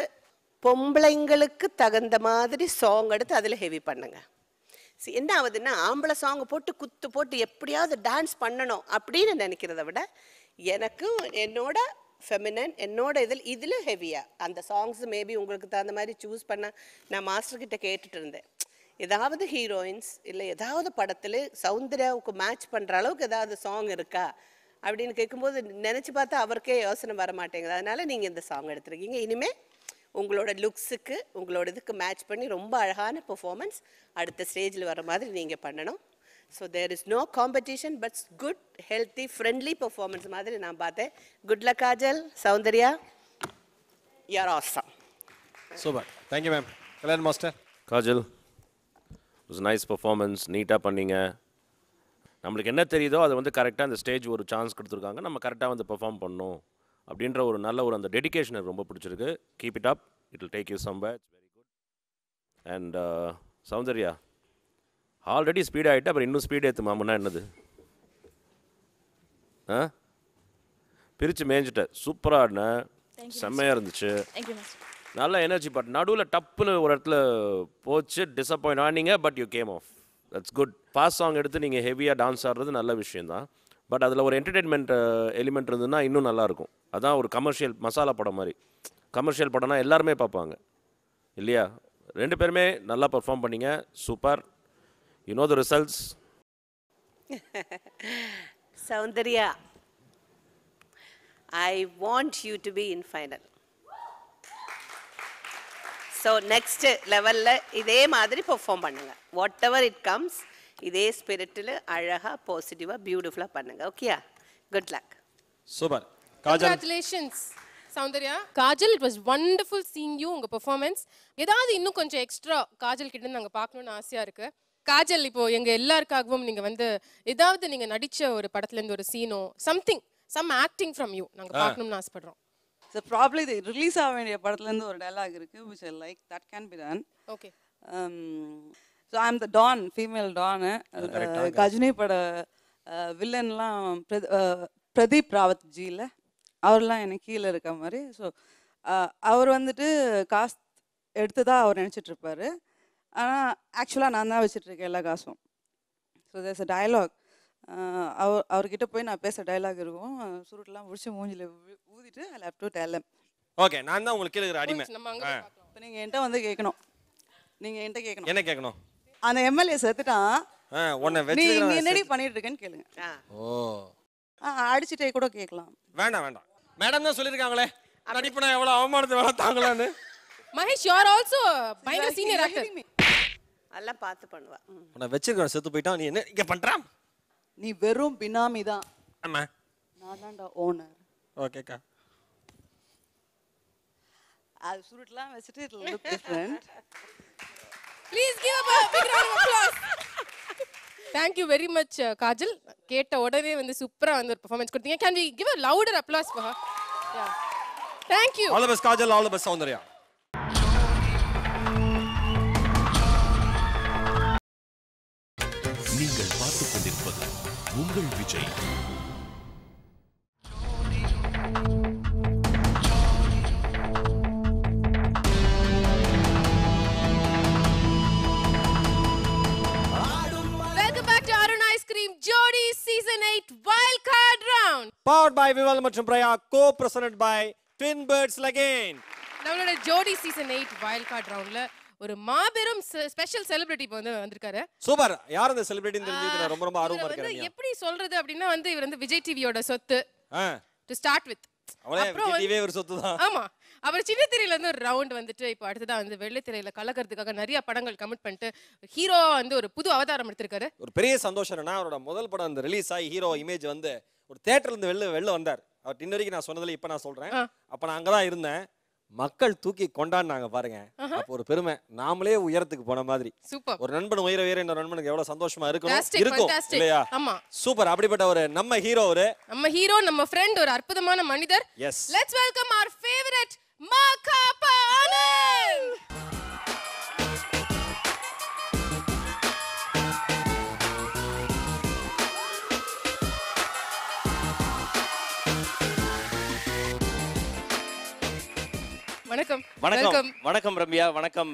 பொம்பளைங்களுக்கு தகுந்த மாதிரி சாங் எடுத்து அதில் ஹெவி பண்ணுங்க. என்ன ஆகுதுன்னா ஆம்பளை சாங் போட்டு குத்து போட்டு எப்படியாவது டான்ஸ் பண்ணணும் அப்படின்னு நினைக்கிறத விட எனக்கும் என்னோட ஃபெமினன் என்னோட இதில் ஹெவியாக அந்த சாங்ஸ் மேபி உங்களுக்கு தகுந்த மாதிரி சூஸ் பண்ண நான் மாஸ்டர்கிட்ட கேட்டுட்டு இருந்தேன். ஏதாவது ஹீரோயின்ஸ் இல்லை ஏதாவது படத்தில் சௌந்தர்யாவுக்கு மேட்ச் பண்ணுற அளவுக்கு ஏதாவது சாங் இருக்கா அப்படின்னு கேட்கும்போது நினச்சி பார்த்தா அவருக்கே யோசனை வர மாட்டேங்குது. அதனால் நீங்கள் இந்த சாங் எடுத்துருக்கீங்க. இனிமேல் உங்களோட லுக்ஸுக்கு உங்களோட இதுக்கு மேட்ச் பண்ணி ரொம்ப அழகான பெர்ஃபார்மன்ஸ் அடுத்த ஸ்டேஜில் வர மாதிரி நீங்கள் பண்ணணும். So there is no competition but good healthy friendly performance மாதிரி நான் பார்த்தேன். Good luck Kajal, Soundarya, you are awesome. Super, thank you ma'am. Kalyan master. Kajal, was nice performance, நீட்டாக பண்ணீங்க. நம்மளுக்கு என்ன தெரியுதோ அதை வந்து கரெக்டாக அந்த ஸ்டேஜ் ஒரு சான்ஸ் கொடுத்துருக்காங்க, நம்ம கரெக்டாக வந்து பெர்ஃபார்ம் பண்ணணும் அப்படின்ற ஒரு நல்ல ஒரு அந்த டெடிகேஷன் எனக்கு ரொம்ப பிடிச்சிருக்கு. Keep it up, it will take you somewhere. It's very good. And Soundarya, already speed ஆகிட்டு அப்புறம் இன்னும் ஸ்பீட் ஏற்றுமாமுன்னா என்னது? பிரித்து மேய்ஞ்சிட்ட. சூப்பராக ஆடின, செம்மையாக இருந்துச்சு, நல்ல எனர்ஜி. பட் நடுவில் டப்புன்னு ஒரு இடத்துல போச்சு, டிசப்பாயிண்ட் ஆனீங்க. But you came off, that's good. Fast song எடுத்து நீங்கள் ஹெவியாக டான்ஸ் ஆடுறது நல்ல விஷயந்தான். பட் அதில் ஒரு என்டர்டெயின்மெண்ட் எலிமெண்ட் இருந்ததுன்னா இன்னும் நல்லாயிருக்கும். அதான் ஒரு கமர்ஷியல் மசாலா படம் மாதிரி. கமர்ஷியல் படம்னா எல்லாருமே பார்ப்பாங்க இல்லையா? ரெண்டு பேருமே நல்லா பர்ஃபார்ம் பண்ணீங்க. Super. You know the results. Soundarya, I want you to be in final. So next level இதே மாதிரி பெர்ஃபார்ம் பண்ணுங்க. Whatever it comes, இதே ஸ்பிரிட்டில் அழகாக பாசிட்டிவாக பியூட்டிஃபுல்லாக பண்ணுங்க. ஓகேயா? Good luck. Super. Congratulations Soundarya. Kajal, it was wonderful seeing you. உங்கள் பெர்ஃபார்மன்ஸ் ஏதாவது இன்னும் கொஞ்சம் எக்ஸ்ட்ரா காஜல் கிட்ட நாங்கள் பார்க்கணுன்னு ஆசையாக இருக்கு. காஜல், இப்போ எங்கள் எல்லாருக்காகவும் நீங்கள் வந்து ஏதாவது நீங்கள் நடித்த ஒரு படத்துலேருந்து ஒரு சீனோ something some acting from you நாங்கள் பார்க்கணும்னு ஆசைப்படுறோம். ஸோ ப்ராப்ளி இது ரிலீஸ் ஆக வேண்டிய படத்துலேருந்து ஒரு டைலாக் இருக்குது which I like, that can be done. Okay. So I am the don, female don. Ghajini பட வில்லன்லாம் பிரதீப் ராவத் ஜியில் அவர்லாம் எனக்கு கீழே இருக்க மாதிரி. ஸோ அவர் வந்துட்டு காசு எடுத்து தான் அவர் நினச்சிட்ருப்பார். ஆனால் ஆக்சுவலாக நான் தான் வச்சிட்ருக்கேன் எல்லா காசும். So there's a dialogue. அவர்கிட்ட போய் நான் பேச டைலாக் இருக்கும். சுருட்டெல்லாம் முடிச்சு மூஞ்சில் ஊதிட்டு I have to tell him. Okay, நான் தான் உங்களுக்கு கீழே இருக்கிற அடிமை. இப்போ நீங்கள் என்கிட்ட வந்து கேட்கணும். நீங்கள் என்கிட்ட கேட்கணும். என்ன கேட்கணும்? அந்த எம்எல்ஏ செத்துட்டான், நீ என்னடி பண்ணிட்டு இருக்கேன்னு கேளுங்க. அடிச்சுட்டே கூட கேட்கலாம். வேண்டாம் வேண்டாம், மேடம் தான் சொல்லியிருக்காங்களே நடிப்பு நான் எவ்வளோ அவமானத்தை வேலை தாங்கலான்னு. மகேஷ், யூ ஆர் ஆல்சோ பயங்கர சீனியர் ஆக்டர். நல்லா பார்த்து பண்ணுவா. உன்னை வச்சிருக்கேன், செத்து போயிட்டான், நீ என்ன இங்கே பண்ணுறான்? நீ வெறும் பினாமி தான். ஆமா, நான் தான்டா ஓனர். ஓகேக்கா. அது சுருட்டெல்லாம் வச்சுட்டு it look different. Please give a big round of applause. Thank you very much Kajal. கேட்ட உடனே வந்து சூப்பரா வந்து ஒரு பெர்ஃபார்மன்ஸ் கொடுத்தீங்க. Can we give a louder applause for her? Yeah. Thank you. All the best Kajal, all the best Soundarya. நீங்கள் பார்த்துக் கொண்டிருப்பது உங்கள் Vijay. Welcome back to Arun Ice Cream Jodi Season 8 Wild Card Round. Powered by Vival மற்றும் Praya, co-presented by Twin Birds Again. நம்மளோட ஜோடி சீசன் 8 வைல்ட் கார்ட் ரவுண்ட்ல ஒரு மாபெரும் ஸ்பெஷல் செலிபிரிட்டி இப்போ வந்து வந்திருக்காரு. சூப்பர். யார் அந்த செலிபிரிட்டின்னு தெரிஞ்சது நான் ரொம்ப ஆர்வமா இருக்கேன். எப்படி சொல்றது அப்படின்னா வந்து இவர் வந்து விஜய் டிவியோட சொத்து. To start with. விஜய் டிவியே ஒரு சொத்து தான். ஆமா. அவர் சின்ன திரையில இருந்து ஒரு ரவுண்ட் வந்துட்டு இப்போ அடுத்ததா வந்து வெள்ளை திரையில கலக்கிறதுக்காக நிறைய படங்கள் கமிட் பண்ணிட்டு ஹீரோ வந்து ஒரு புது அவதாரம் எடுத்திருக்காரு. ஒரு பெரிய சந்தோஷம் என்னன்னா அவரோட முதல் படம் அந்த ரிலீஸ் ஆகி ஹீரோ இமேஜ் வந்து ஒரு தியேட்டர்ல இருந்து வெளில வந்தார். அவர் இன்ன வரைக்கும் நான் சொன்னதுல இப்ப நான் சொல்றேன். அப்ப நான் அங்கதான் இருந்தேன். மக்கள் தூக்கி கொண்டாடினாங்க பாருங்க. அப்போ ஒரு பெருமை, நாமளே உயரத்துக்கு போன மாதிரி. ஒரு நண்பன் உயர உயர இன்னொரு நண்பனுக்கு எவ்வளவு சந்தோஷமா இருக்கும் இல்லையா? ஆமா, சூப்பர். அப்படிப்பட்ட ஒரு நம்ம ஹீரோ, நம்ம ஃப்ரெண்ட், ஒரு அற்புதமான மனிதர். Let's welcome our favorite Ma Ka Pa Anand. வணக்கம். வணக்கம். வணக்கம் ரம்யா. வணக்கம்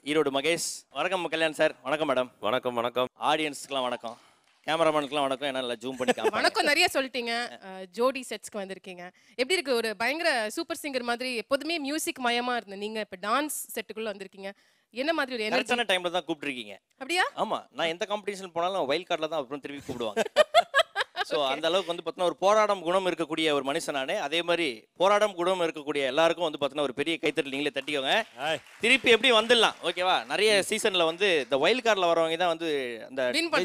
ஈரோடு மகேஷ். வணக்கம் கல்யாண் சார். வணக்கம் மேடம். வணக்கம். வணக்கம் ஆடியன்ஸ்க்குலாம் வணக்கம். கேமராமேனுக்குலாம் வணக்கம். என்ன நல்லா ஜூம் பண்ணி காமிங்க. வணக்கம். நிறைய சொல்லிட்டீங்க. ஜோடி செட்ஸ்க்கு வந்திருக்கீங்க. எப்படி இருக்கு? ஒரு பயங்கர சூப்பர் சிங்கர் மாதிரி எப்போதுமே மியூசிக் மயமா இருந்த நீங்க இப்ப டான்ஸ் செட்டுக்குள்ள வந்திருக்கீங்க. என்ன மாதிரி ஒரு எனர்ஜி? கரெக்டான டைம்ல தான் கூப்பிட்டுருக்கீங்க. அப்படியா? ஆமா, நான் எந்த காம்படிஷன் போனாலும் வைல்ட் கார்டில் தான் அப்புறம் திருப்பி கூப்பிடுவாங்க. ஸோ அந்த அளவுக்கு வந்து பார்த்தீங்கன்னா ஒரு போராடம் குணம் இருக்கக்கூடிய ஒரு மனுஷனானே. அதே மாதிரி போராடம் குணம் இருக்கக்கூடிய எல்லாருக்கும் வந்து பார்த்தீங்கன்னா ஒரு பெரிய கைத்தறி நீங்களே தட்டிக்கோங்க. திருப்பி எப்படி வந்துடலாம், ஓகேவா? நிறைய சீசன்ல வந்து இந்த வைல்ட் கார்டில் வரவங்க தான் வந்து அந்த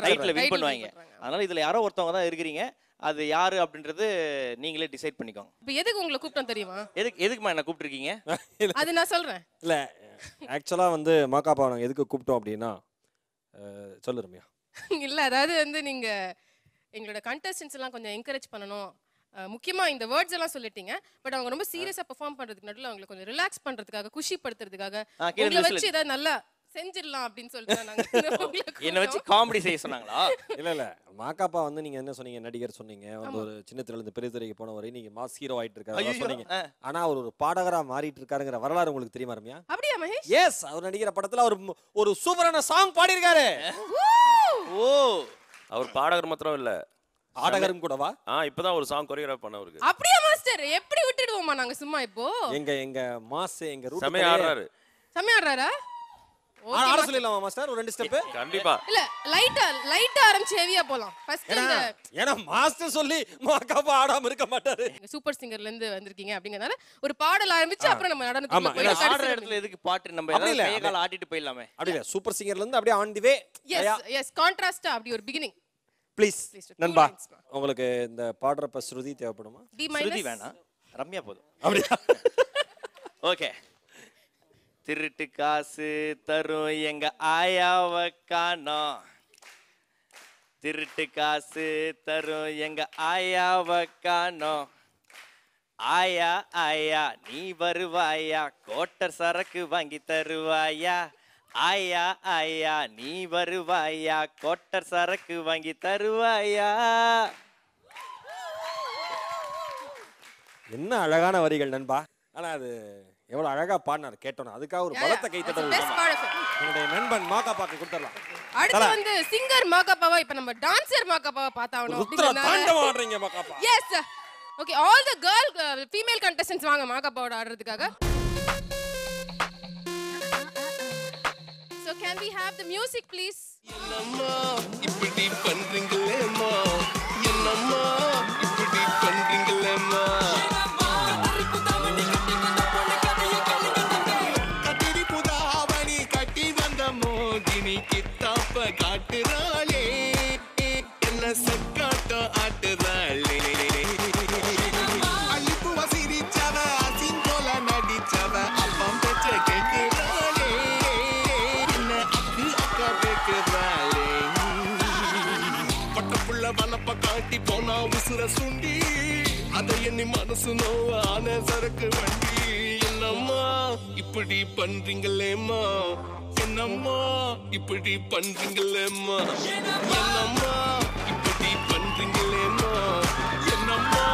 டைட்டில் வின் பண்ணுவாங்க. அதனால இதுல யாரோ ஒருத்தவங்க தான் இருக்கிறீங்க. அது யாரு அப்படின்றது நீங்களே டிசைட் பண்ணிக்கோங்க. இப்போ எதுக்கு உங்களை கூப்பிட்டோம் தெரியுமா? எதுக்குமா என்ன கூப்பிட்டுருக்கீங்க? அது நான் சொல்றேன். இல்ல, ஆக்சுவலா வந்து மாகாபா நாங்கள் எதுக்கு கூப்பிட்டோம் அப்படின்னா, சொல்லு ரம்யா. இல்ல, அதாவது வந்து நீங்க எங்களோட கண்டஸ்டன்ஸ் எல்லாம் கொஞ்சம் என்கரேஜ் பண்ணணும். முக்கியமா இந்த வேர்ட்ஸ் எல்லாம் சொல்லிட்டீங்க. பட் அவங்க ரொம்ப சீரியஸா பெர்ஃபார்ம் பண்றதுக்கு நடுவுல அவங்களை கொஞ்சம் ரிலாக்ஸ் பண்றதுக்காக, குஷிப்படுத்துறதுக்காக உங்களை வச்சு ஏதாவது நல்லா செஞ்சிடலாம் அப்படின்னு சொல்லிட்டு நாங்க என்ன வச்சு காமெடி செய்ய சொன்னாங்களா? இல்ல மாகாபா வந்து நீங்க என்ன சொன்னீங்க, நடிகர் சொன்னீங்க, வந்து ஒரு சின்ன திரையில இருந்து பெரிய திரைக்கு போன வரை நீங்க மாஸ் ஹீரோ ஆயிட்டு இருக்காரு சொன்னீங்க. ஆனா அவர் ஒரு பாடகரா மாறிட்டு இருக்காருங்கிற வரலாறு உங்களுக்கு தெரியுமா ரம்யா? அப்படியா மகேஷ்? எஸ், அவர் நடிக்கிற படத்துல ஒரு சூப்பரான சாங் பாடி இருக்காரு. ஓ, அவர் பாடகர் மாத்திரம் இல்ல, ஆடகரும் கூடவா? இப்பதான் ஒரு சாங் கொரியோகிராஃப் பண்ணவருக்கு. அப்படியே மாஸ்டர், எப்படி விட்டுடுவோமா நாங்க சும்மா? இப்போ எங்க மாஸ் எங்க ரூட் செமையா ஆடுறாரு. செமையா ஆடுறாரா? ஆட சொல்லலாமா மாஸ்டர்? ஒரு ரெண்டு ஸ்டெப். கண்டிப்பா. இல்ல, லைட்டா ஆரம்பிச்சு ஹெவியா போலாம். ஃபர்ஸ்ட் ஏனா மாஸ்டர் சொல்லி மாகாபா ஆடாம இருக்க மாட்டாரு. சூப்பர் சிங்கர்ல இருந்து வந்திருக்கீங்க அப்படிங்கறதால ஒரு பாடல் ஆரம்பிச்சு அப்புறம் நம்ம நடந்துட்டு போய் ஆடுற இடத்துல எதுக்கு பாட்டு நம்ம ஏதாவது கைய கால ஆட்டிட்டு போயிடலாமே. அப்படி இல்ல, சூப்பர் சிங்கர்ல இருந்து அப்படியே ஆன் தி வே. எஸ் கான்ட்ராஸ்டா அப்படி ஒரு பிகினிங். ப்ளீஸ் நண்பா, உங்களுக்கு இந்த பாடுறப்ப ஸ்ருதி தேவைப்படுமா? ஸ்ருதி வேணாம், ரம்யா போதும். அப்படியா? ஓகே. திருட்டு காசு தரும் எங்க ஆயாவ காணோம், திருட்டு காசு தரும் எங்க ஆயாவ காணோம். ஆயா ஆயா நீ வருவாயா, கோட்டர் சரக்கு வாங்கி தருவாயா. ஆயா ஆயா நீ வருவாயா, கோட்டர் சரக்கு வாங்கி தருவாயா. என்ன அழகான வரிகள் நண்பா. ஆனா அது எவ்வளவு அழகா பாடினார் கேட்டோம். அதுக்காக ஒரு பலத்தை கைத்தட்டல் என்னுடைய நண்பன் மாகாபாக்கு கொடுத்துடலாம். அடுத்து வந்து சிங்கர் மாகாபாவா, இப்ப நம்ம டான்சர் மாகாபாவா பார்த்தாவணும். ருத்ரா தாண்டவம் ஆடுறீங்க Makapa. Yes, okay. All the girl female contestants வாங்க மாகாபாவோட ஆடுறதுக்காக. So can we have the music please? என்னம்மா இப்படி பண்றீங்களேம்மா, என்னம்மா இப்படி பண்றீங்களேம்மா. கட்டிரி புதாவணி கட்டி வந்த மோகினி கித்தாப்ப காட்டுறாளே, என்ன சக்காட்ட ஆட்டுறாளே. அழிப்புவ சிரிச்சவ அசிங்கோல நடிச்சவ அப்பம் பெற்ற கேட்கிறாளே, என்ன அக்கு அக்கா பேக்குறாளே. பட்டப்புள்ள வனப்ப காட்டி போனா உசுர சுண்டி, அதை எண்ணி மனசு நோவான சரக்கு வண்டி. என்னம்மா இப்படி பண்றீங்களேம்மா, என்னம்மா இப்படி பண்றீங்களேம்மா, என்னம்மா இப்படி பண்றீங்களேம்மா, என்னம்மா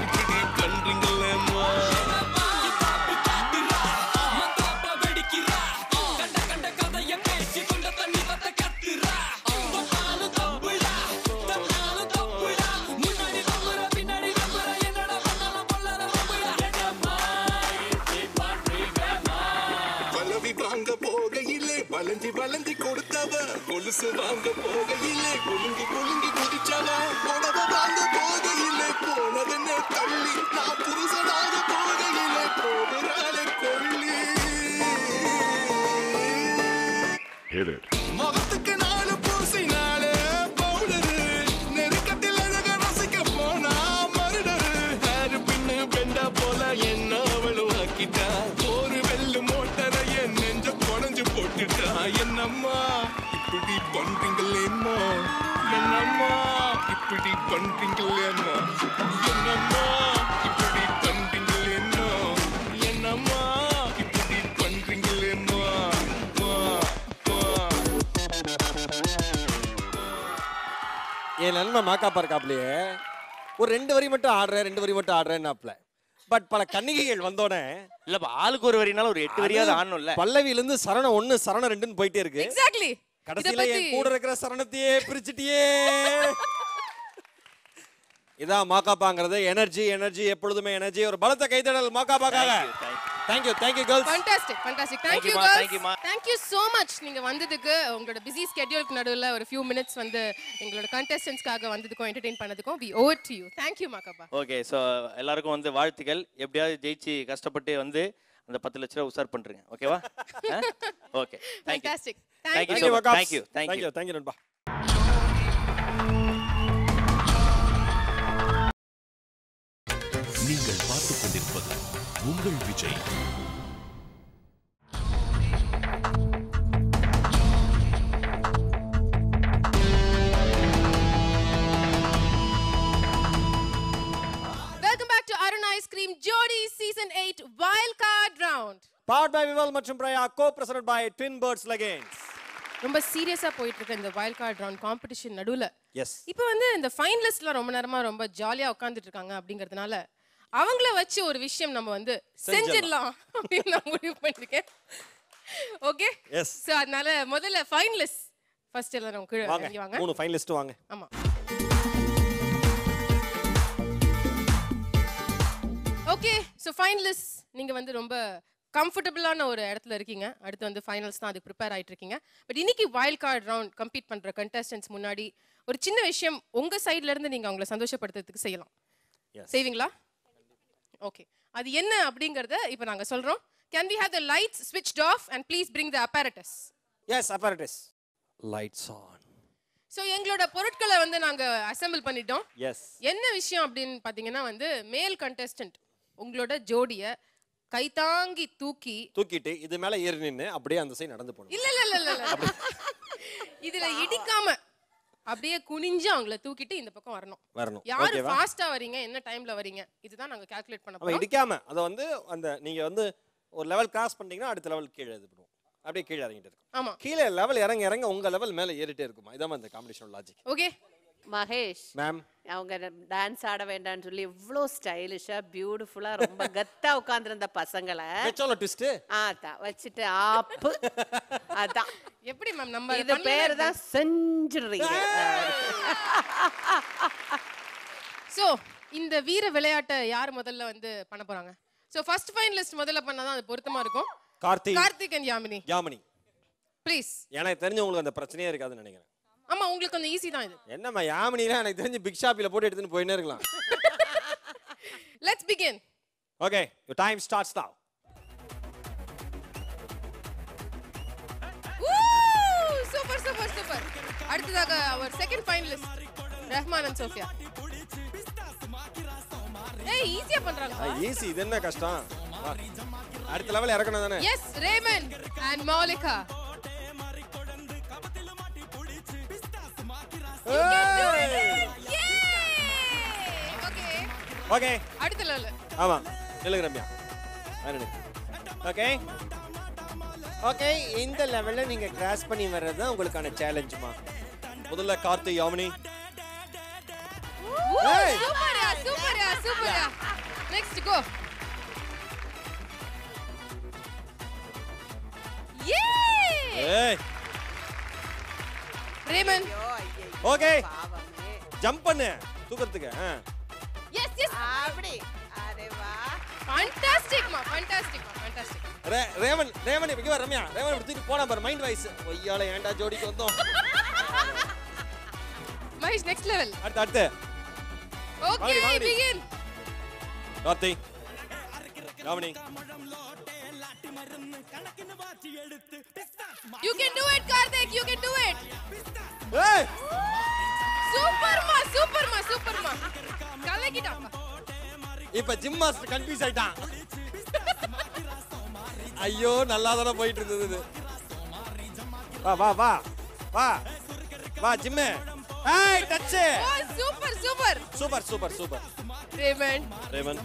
இப்படி பண்றீங்களேம்மா. வாங்க போகையிலே வளைஞ்சி வளைஞ்சி கொடுத்தவ, கொலுசு வாங்க போகையிலே குலுங்கி குலுங்கி குடிச்சவ, புடவ வாங்க போகையிலே போனதுன்னு தள்ளி, நான் புருஷனாக போகையிலே போகிறாளே கொள்ளி. முகத்துக்கு நாலு பூசினாலே பவுடரு, நெருக்கத்தில் அழக ரசிக்க போனா மருடரு. நன்மை மாக்காப்பா இருக்காப்லையே ஒரு 2 வரி மட்டும் ஆடுறேன்னாப்ல. பட் பல கன்னிகைகள் வந்தோடனே இல்லப்பா ஆளுக்கு ஒரு வரினாலும் ஒரு 8 வரியாவது ஆடணும்ல. பல்லவில இருந்து சரணம் 1 சரணம் 2ன்னு போயிட்டே இருக்கு. எக்ஸாக்ட்லி. கடைசியில என் கூட இருக்கிற சரணத்தையே பிரிச்சிட்டியே. இதான் மாக்காப்பாங்கிறது. எனர்ஜி எப்பொழுதுமே எனர்ஜி. ஒரு பலத்த கைதடல் மாக்காப்பாக்காக. Thank you girls. Fantastic. Thank you girls. Thank you so much. நீங்க வந்ததுக்கு உங்களோட busy scheduleக்கு நடுவுல ஒரு few minutes வந்து எங்களோட contestants-க்காக வந்ததுக்கும் entertain பண்ணதுக்கும் we owe it to you. Thank you Ma Ka Pa. Okay so எல்லாருக்கும் வந்து வாழ்த்துக்கள். எப்படியாவது ஜெயிச்சு கஷ்டப்பட்டு வந்து அந்த 10 லட்சம் ரூபாய் உசார் பண்றீங்க. ஓகேவா? ஓகே. Fantastic. Thank you நண்பா. நீங்கள் பார்த்துக் கொண்டிருப்பது உங்கள் Vijay. Welcome back to Arun Ice Cream Jodi Season 8 Wild Card Round. Powered by Vival மற்றும் Praya, co-presented by Twin Birds Leggings. ரொம்ப சீரியஸா போயிட்டு இருக்க இந்த வைல்ட் கார்டு ரவுண்ட் காம்படிஷன் நடுவுல எஸ் இப்போ வந்து இந்த ஃபைனலிஸ்ட்லாம் ரொம்ப நேரமா ரொம்ப ஜாலியா உட்கார்ந்துட்டு இருக்காங்க அப்படிங்கிறதுனால அவங்கள வச்சு ஒரு விஷயம் நம்ம வந்து செஞ்சிடலாம் அப்படின்னு நான் முடிவு பண்ணிருக்கேன். ஓகே எஸ் சோ அதனால முதல்ல ஃபைனலிஸ்ட் ஃபர்ஸ்ட் எல்லாரும் கீழ இறங்கி வாங்க. 3 ஃபைனலிஸ்ட் வாங்க. ஆமா. ஓகே சோ ஃபைனலிஸ்ட் நீங்க வந்து ரொம்ப கம்ஃபர்டபுளான ஒரு இடத்துல இருக்கீங்க. அடுத்து வந்து ஃபைனல்ஸ் தான் அதுக்கு ப்ரிப்பேர் ஆயிட்டு இருக்கீங்க. பட் இன்னைக்கு வைல்ட் கார்டு ரவுண்ட் கம்பீட் பண்ற கண்டஸ்டன்ட்ஸ் முன்னாடி ஒரு சின்ன விஷயம் உங்க சைடுல இருந்து நீங்க அவங்கள சந்தோஷப்படுத்துறதுக்கு செய்யலாம். செய்வீங்களா? ஓகே அது என்ன அப்படிங்கறத இப்போ நாங்க சொல்றோம். Can we have the lights switched off and please bring the apparatus? Yes, apparatus. Lights on. So எங்களோட பொருட்களை வந்து நாங்க அசெம்பிள் பண்ணிட்டோம். எஸ் என்ன விஷயம் அப்படின்னு பாத்தீங்கன்னா வந்து மேல் கண்டஸ்டன்ட் உங்களோட ஜோடிய கைதாங்கி தூக்கிட்டு இது மேல ஏறி நின்னு அப்படியே அந்த சைடு நடந்து போணும். இல்ல இதுல இடிக்காம அப்படியே குனிஞ்சு அவங்கள தூக்கிட்டு இந்த பக்கம் வரணும். யாரு ஃபாஸ்டா வரீங்க என்ன டைம்ல வரீங்க இதுதான் நாங்க கால்குலேட் பண்ண போறோம். இடிக்காம அத வந்து அந்த நீங்க வந்து ஒரு லெவல் கிராஸ் பண்ணீங்கன்னா அடுத்த லெவல் கீழ இது பண்ணுவோம். அப்படியே கீழ இறங்கிட்டு இருக்கும். ஆமா கீழ லெவல் இறங்க உங்க லெவல் மேல ஏறிட்டே இருக்குமா. இதான் இந்த competition logic. Okay Mahesh ma'am அவங்க டான்ஸ் ஆட வேண்டாம்னு சொல்லி இவ்ளோ ஸ்டைலிஷா பியூட்டிஃபுல்லா ரொம்ப கத்தா உட்கார்ந்திருந்த பசங்களை வெச்சோல ட்விஸ்ட் வச்சிட்டு ஆப்பு அதான் எப்படி மேம் நம்ம இது பேர் தான் செஞ்சுறீங்க. சோ இந்த வீர விளையாட்டை யார் முதல்ல வந்து பண்ண போறாங்க? சோ ஃபர்ஸ்ட் ஃபைனலிஸ்ட் முதல்ல பண்ணாதான் அது பொருத்தமா இருக்கும். Karthik and Yamini please. எனக்கு தெரிஞ்ச உங்களுக்கு அந்த பிரச்சனையே இருக்காதுன்னு நினைக்கிறேன். ஆமா உங்களுக்கு கொஞ்சம் ஈஸி தான் இது. என்னம்மா யாமினிலாம் எனக்கு தெரிஞ்சு பிக் ஷாப்பில போட்டு எடுத்துட்டு போயினே இருக்கலாம். Let's begin. Okay, your time starts now. Super. அடுத்ததாக our second finalist Rahman and Sophia. ஏய் ஈஸியா பண்றாங்க. ஈஸி இது என்ன கஷ்டம்? அடுத்த லெவல் இறக்கணும் தானே? Yes, Raymond and Maulika. You can do it. Yay! Okay. அடுத்த லெவல். ஆமா. நில்லுங்க ரம்யா. ஓகே இந்த லெவல்ல நீங்க கிராஸ் பண்ணி வர்றது தான் உங்களுக்கான சேலஞ்சுமா. முதல்ல Karthik Yamini. Super. Next go. Yay! Raymond. Okay. Jump பண்ணு தூக்கிறதுக்கு. Yes. அப்படி. அரே வா. Fantastic. ரேவன் இங்க வா ரம்யா. ரேவன் எடுத்து போடா பாரு மைண்ட் வாய்ஸ். ஒய்யால ஏண்டா ஜோடிக்கு வந்தோம். Mahesh next level. அடுத்து. Okay, begin. Karthik. Yamini. You can do it, Karthik. You can do it. Hey! Superma. கலக்கிட்டா. இப்ப ஜிம் மாஸ்டர் கன்ஃபியூஸ் ஆயிட்டான். ஐயோ நல்லா தான போயிட்டு இருந்தது. வா Jim. Hey touch. Super. Raymond.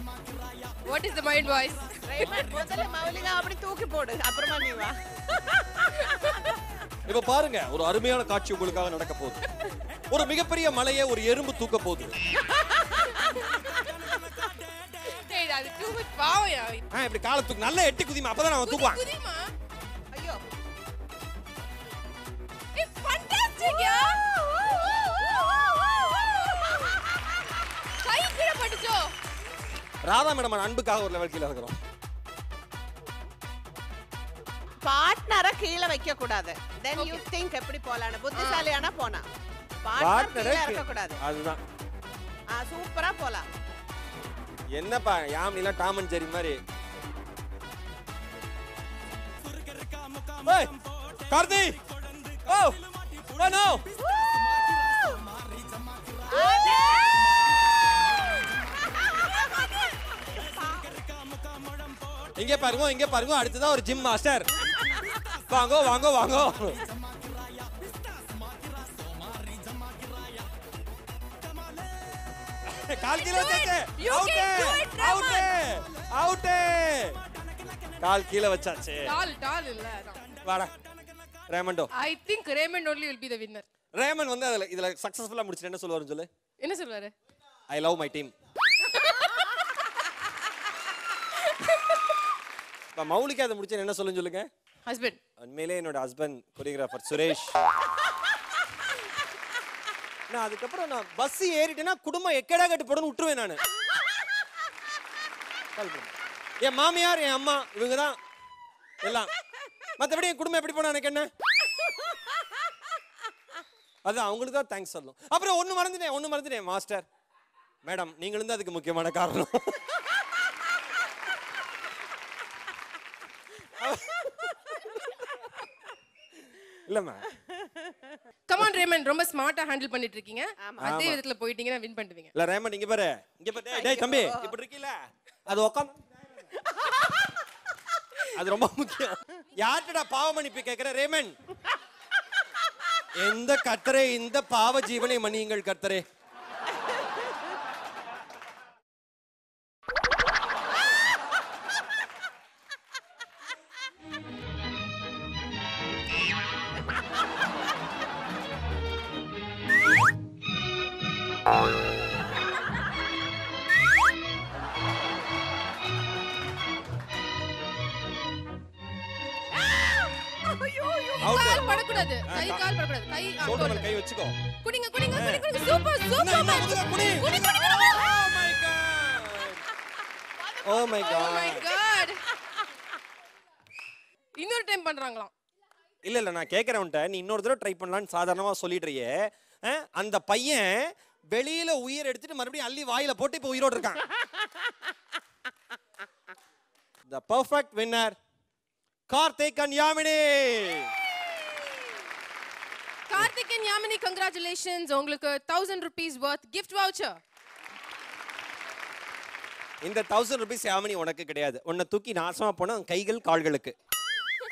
What is the mind voice? Raymond முதல்ல மௌலிகா அப்படி தூக்கி போடு அப்புறமா நீ வா. இப்ப பாருங்க ஒரு அருமையான காட்சி உங்களுக்காக நடக்க போகுது. ஒரு மிகப்பெரிய மலையை ஒரு எறும்பு தூக்க போகுது. டேய் அது தூக்கு பாவயா. இப்படி காலை தூக்கு நல்லா எட்டி குதிமா அப்பதான் அவன் தூக்குவான். குதிமா. ஐயோ. இட்ஸ் ஃபண்டாஸ்டிக் யா. கை கீழ பட்டுச்சோ. ராதா மேடம் அன்புக்காக ஒரு லெவல் கீழ இருக்கிறோம். பார்ட்னரை கீழ வைக்க கூடாது. then you think எப்படி போலாம்னு புத்திசாலியானா போனா. பார்ட்னர் கீழ இருக்க கூடாது. அதுதான். சூப்பரா போலாம். என்னப்பா யாமினில டாம் அண்ட் ஜெரி மாதிரி. ஏய் கார்த்தி. Oh no. இங்க பாருங்க அடுத்ததா ஒரு ஜிம் மாஸ்டர். வாங்கோ வாங்கோ வாங்கோ. கால் கீழ வச்சாச்சு. அவுட். கால் கீழ வச்சாச்சு. டால் இல்ல. வாடா. ரேமண்டோ. I think Raymond only will be the winner. Raymond வந்து இதுல சக்சஸ்ஃபுல்லா முடிச்சிட்டு என்ன சொல்வாருன்னு சொல்லு. என்ன சொல்வாரு? I love my team. Moulika அதை முடிச்சு என்ன சொல்லுங்க. ஹஸ்பண்ட். உண்மையிலே என்னோட ஹஸ்பண்ட் கொரியோகிராஃபர் சுரேஷ். நான் அதுக்கப்புறம் நான் பஸ் ஏறிட்டேன்னா குடும்பம் எக்கடா கட்டு போடணும் விட்டுருவேன் நான். என் மாமியார் என் அம்மா இவங்க தான் எல்லாம். மற்றபடி என் குடும்பம் எப்படி போனா எனக்கு என்ன? அது அவங்களுக்கு தான் தேங்க்ஸ் சொல்லணும். அப்புறம் ஒன்று மறந்துட்டேன் மாஸ்டர் மேடம் நீங்களும் தான் அதுக்கு முக்கியமான காரணம். இல்லம்மா. கம் ஆன் ரேமண்ட் ரொம்ப ஸ்மார்ட்டா ஹேண்டில் பண்ணிட்டு இருக்கீங்க. அதே விதத்துல போயிட்டீங்கன்னா வின் பண்ணுவீங்க. இல்ல ரேமண்ட் இங்க பாரு. டேய் தம்பி இப்படி இருக்கீல அது உட்கார்ந்து அது ரொம்ப முக்கியம். யார்ட்டடா பாவ மன்னிப்பு கேக்குற ரேமண்ட்? எந்த கர்த்தரே இந்த பாவ ஜீவனை மன்னியுங்கள் கர்த்தரே. கால் படக்கூடாது. கால் படக்கூடாது. ஷோல்டர் மேல கை வச்சுக்கோ. குடிங்க. சூப்பர் குடி. Oh my god. இன்னொரு டைம் பண்றாங்களாம். இல்ல நான் கேக்குறவன்ட்ட நீ இன்னொரு தடவை ட்ரை பண்ணலாம்னு சாதாரணமா சொல்லிடுறியே. அந்த பையன் வெளியில உயிர் எடுத்துட்டு மறுபடியும் அள்ளி வாயில போட்டு இப்ப உயிரோட இருக்கான். The perfect winner Karthik and Yamini. Karthik and Yamini, congratulations. உங்களுக்கு 1000 rupees worth gift voucher. இந்த 1000 rupees Yamini உனக்கு கிடையாது. உன்னை தூக்கி நாசமா போனா கைகள் கால்களுக்கு.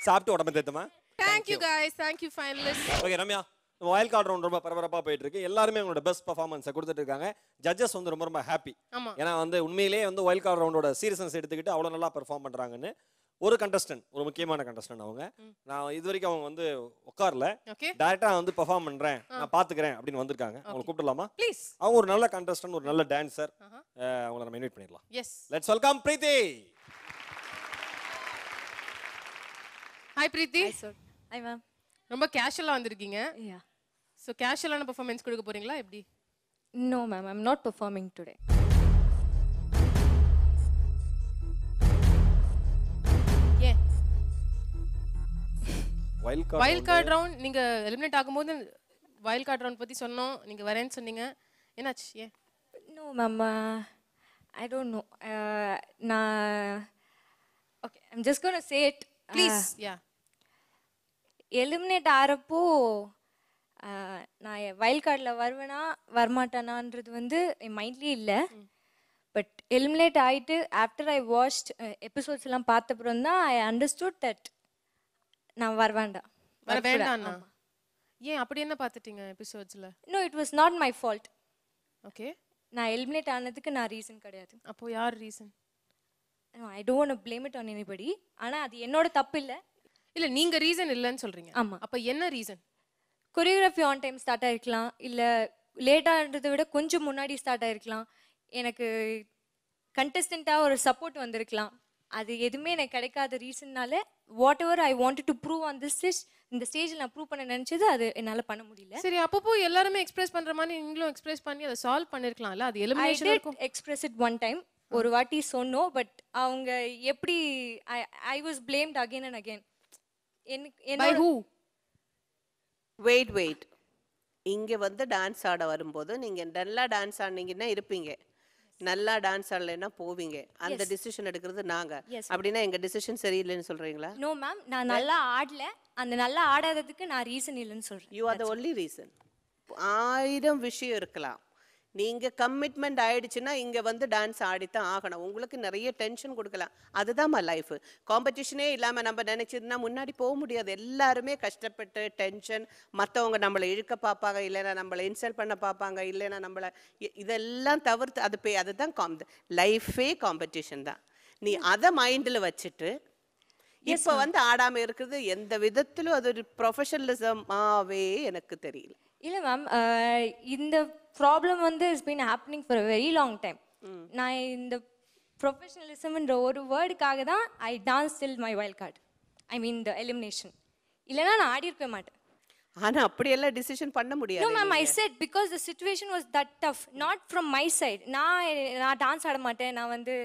சாப்பிட்டு உடம்பு தேத்துமா. Thank you guys. Thank you finalists. Okay Ramya wild card round ரொம்ப பரபரப்பா போயிட்டு இருக்கு. எல்லாருமே அவங்களோட பெஸ்ட் பெர்ஃபார்மன்ஸை கொடுத்துட்டு இருக்காங்க. ஜட்ஜஸ் வந்து ரொம்ப ஹாப்பி. ஏன்னா வந்து உண்மையிலேயே வந்து வைல்ட் கார்டு ரவுண்டோட சீரியஸ்னஸ் எடுத்துக்கிட்டு அவ்வளோ நல்லா பெர்ஃபார்ம் பண்றாங்கன்னு. ஒரு கண்டஸ்டன்ட் ஒரு முக்கியமான கண்டஸ்டன்ட் அவங்க. நான் இது வரைக்கும் அவங்க வந்து உட்கார்ல டைரக்டா வந்து பெர்ஃபார்ம் பண்றேன் நான் பாத்துக்கிறேன் அப்படின்னு வந்திருக்காங்க. அவங்களை கூப்பிடலாமா? ப்ளீஸ். அவங்க ஒரு நல்ல கண்டஸ்டன்ட் ஒரு நல்ல டான்சர். அவங்களை நம்ம இன்வைட் பண்ணிடலாம். Yes. Let's welcome Preethi. Hi Preethi. Hi sir. Hi ma'am. ரொம்ப கேஷுவலா வந்திருக்கீங்க. யா. சோ கேஷுவலான பெர்ஃபார்மன்ஸ் கொடுக்க போறீங்களா எப்படி? No ma'am, I am not performing today. Wild card round நீங்க எலிமினேட் ஆகும்போது வைல்ட் கார்டு ரவுண்ட் பத்தி சொன்னோம். நீங்க வரேன்னு சொன்னீங்க. என்னாச்சு? ஏன்? No ma'am, I don't know. நான் okay, I am just gonna say it please. Yeah. Eliminate ஆகிறப்போ நான் வைல்ட் கார்டில் வருவேனா வரமாட்டேனான்றது வந்து என் மைண்ட்லேயே இல்லை. பட் எலிமினேட் ஆகிட்டு ஆஃப்டர் ஐ வாட்ச்ட் எபிசோட்ஸ் எல்லாம் பார்த்தப்புறம் தான் ஐ அண்டர்ஸ்டுட் தட் நான் வர வேண்டாம். வர வேண்டாம்னா ஏன் அப்படி என்ன பார்த்துட்டீங்க எபிசோட்ஸ்ல? No, it was not my fault. Okay. நான் எலிமினேட் ஆனதுக்கு நான் ரீசன் கிடையாது. அப்போ யார் reason? I don't want to blame it on anybody. ஆனால் அது என்னோட தப்பு இல்லை. இல்ல நீங்க ரீசன் இல்லன்னு சொல்றீங்க. ஆமா. அப்ப என்ன reason? Choreography on time start ஆயிருக்கலாம், இல்லை லேட்டாகிறத விட கொஞ்சம் முன்னாடி ஸ்டார்ட் ஆயிருக்கலாம், எனக்கு கண்டஸ்டண்ட்டாக ஒரு சப்போர்ட் வந்திருக்கலாம். அது எதுவுமே எனக்கு கிடைக்காத ரீசன்னால whatever I wanted to prove on this stage, இந்த ஸ்டேஜில் நான் ப்ரூவ் பண்ண நினச்சது அது என்னால் பண்ண முடியல. சரி, அப்பப்போ எல்லாருமே எக்ஸ்பிரஸ் பண்ற மாதிரி நீங்களும் எக்ஸ்பிரஸ் பண்ணி அதை சால்வ் பண்ணிருக்கலாம்ல. அது எலிமினேஷன் இருக்கும். எக்ஸ்பிரஸ் இட் ஒன் டைம், ஒரு வாட்டி சொன்னோம். பட் அவங்க எப்படி I was blamed again and again. By who? Wait இங்கே வந்து டான்ஸ் ஆட வரும்போது நீங்கள் நல்லா டான்ஸ் ஆடினீங்கன்னா இருப்பீங்க, நல்லா டான்ஸ் ஆடலைன்னா போவீங்க. அந்த டிசிஷன் எடுக்கிறது நாங்கள். அப்படின்னா எங்கள் டிசிஷன் சரியில்லைன்னு சொல்கிறீங்களா? நோ மேம், நான் நல்லா ஆடல. அந்த நல்லா ஆடாததுக்கு நான் ரீசன் இல்லைன்னு சொல்கிறேன். You are the only reason. 1000 விஷயம் இருக்கலாம். நீங்கள் கமிட்மெண்ட் ஆயிடுச்சுன்னா இங்கே வந்து டான்ஸ் ஆடித்தான் ஆகணும். உங்களுக்கு நிறைய டென்ஷன் கொடுக்கலாம். அதுதான் லைஃப். காம்படிஷனே இல்லாமல் நம்ம நினச்சிருந்தா முன்னாடி போக முடியாது. எல்லாருமே கஷ்டப்பட்டு டென்ஷன், மற்றவங்க நம்மளை இழுக்க பார்ப்பாங்க, இல்லைன்னா நம்மளை இன்சல்ட் பண்ண பார்ப்பாங்க, இல்லைன்னா நம்மளை இதெல்லாம் தவிர்த்து அதுதான் லைஃபே காம்படிஷன் தான். நீ அதை மைண்டில் வச்சுட்டு இப்போ வந்து ஆடாமல் இருக்கிறது எந்த விதத்திலும் அது ஒரு ப்ரொஃபஷனலிசமாகவே எனக்கு தெரியல. இல்லை மேம், இந்த ப்ராப்ளம் வந்து it's been happening for a very long time. நான் இந்த ப்ரொஃபஷனலிசம்ன்ற ஒரு வேர்டுக்காக தான் I dance till my wild card, I mean the elimination. இல்லைனா நான் ஆடி இருக்க மாட்டேன். ஆனால் அப்படியெல்லாம் டிசிஷன் பண்ண முடியாது. No ma'am, I said because the situation was that tough, not from my side. நான் டான்ஸ் ஆட மாட்டேன், நான் வந்து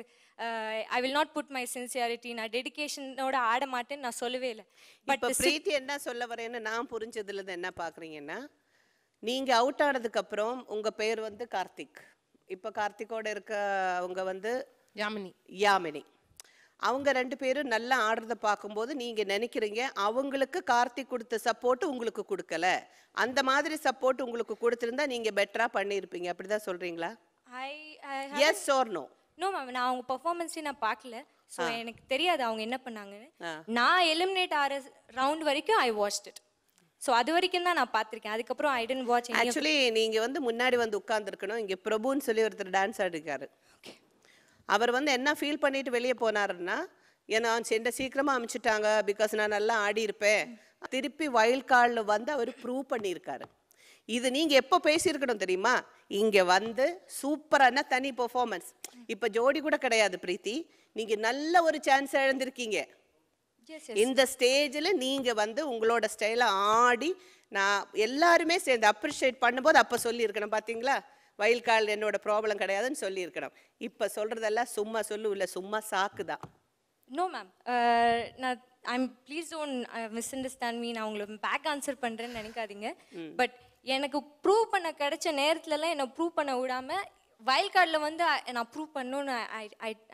I will not put my sincerity, நான் டெடிகேஷனோட ஆட மாட்டேன்னு நான் சொல்லவே இல்லை. பட் பிரீத்தி என்ன சொல்ல வரேன்னு நான் புரிஞ்சதுலேருந்து என்ன பார்க்குறீங்கன்னா, நீங்கள் அவுட் ஆனதுக்கப்புறம் உங்கள் பேர் வந்து கார்த்திக். இப்போ கார்த்திக்கோட இருக்க அவங்க வந்து யாமினி. அவங்க 2 பேரும் நல்லா ஆடுறத பார்க்கும்போது நீங்கள் நினைக்கிறீங்க அவங்களுக்கு கார்த்திக் கொடுத்த சப்போர்ட் உங்களுக்கு கொடுக்கல, அந்த மாதிரி சப்போர்ட் உங்களுக்கு கொடுத்துருந்தா நீங்கள் பெட்டராக பண்ணியிருப்பீங்க. அப்படி தான் சொல்கிறீங்களா? Yes or no? No ma'am, நான் அவங்க பர்ஃபார்மன்ஸே நான் பார்க்கல. ஸோ எனக்கு தெரியாது அவங்க என்ன பண்ணாங்கன்னு. நான் எலிமினேட் ஆகிற ரவுண்ட் வரைக்கும் ஐ வாட்ச்ட் இட். ஸோ அது வரைக்கும் தான் நான் பார்த்துருக்கேன். அதுக்கப்புறம் ஐ டென்ட் வாட்ச். ஆக்சுவலி நீங்கள் வந்து முன்னாடி வந்து உட்காந்துருக்கணும். இங்கே பிரபுன்னு சொல்லி ஒருத்தர் டான்ஸ் ஆடிருக்காரு. அவர் வந்து என்ன ஃபீல் பண்ணிட்டு வெளியே போனாருன்னா, ஏன்னா என்ன சீக்கிரமாக அனுப்பிச்சிட்டாங்க, பிகாஸ் நான் நல்லா ஆடி இருப்பேன். திருப்பி வைல்ட் கார்டில் வந்து அவர் ப்ரூவ் பண்ணியிருக்காரு. இது நீங்கள் எப்போ பேசியிருக்கணும் தெரியுமா? இங்கே வந்து சூப்பரான தனி பெர்ஃபார்மன்ஸ். இப்போ ஜோடி கூட கிடையாது பிரீத்தி, நீங்கள் நல்ல ஒரு சான்ஸ் இழந்திருக்கீங்க. இந்த ஸ்டேஜில் நீங்கள் வந்து உங்களோட ஸ்டைலை ஆடி நான் எல்லாருமே சேர்ந்து அப்ரிஷியேட் பண்ணும்போது அப்போ சொல்லியிருக்கணும். பார்த்தீங்களா, வைல்ட் கார்டு என்னோட ப்ராப்ளம் கிடையாதுன்னு சொல்லியிருக்கணும். இப்போ சொல்கிறதெல்லாம் சும்மா சொல்லு இல்லை, சும்மா சாக்கு தான். நோ மேம், நான் please don't miss understand me. நான் உங்களுக்கு பேக் ஆன்சர் பண்ணுறேன்னு நினைக்காதீங்க. பட் எனக்கு ப்ரூவ் பண்ண கிடைச்ச நேரத்துலலாம் என்னை ப்ரூவ் பண்ண விடாமல் வைல்ட் கார்டில் வந்து நான் ப்ரூவ் பண்ணணும்னு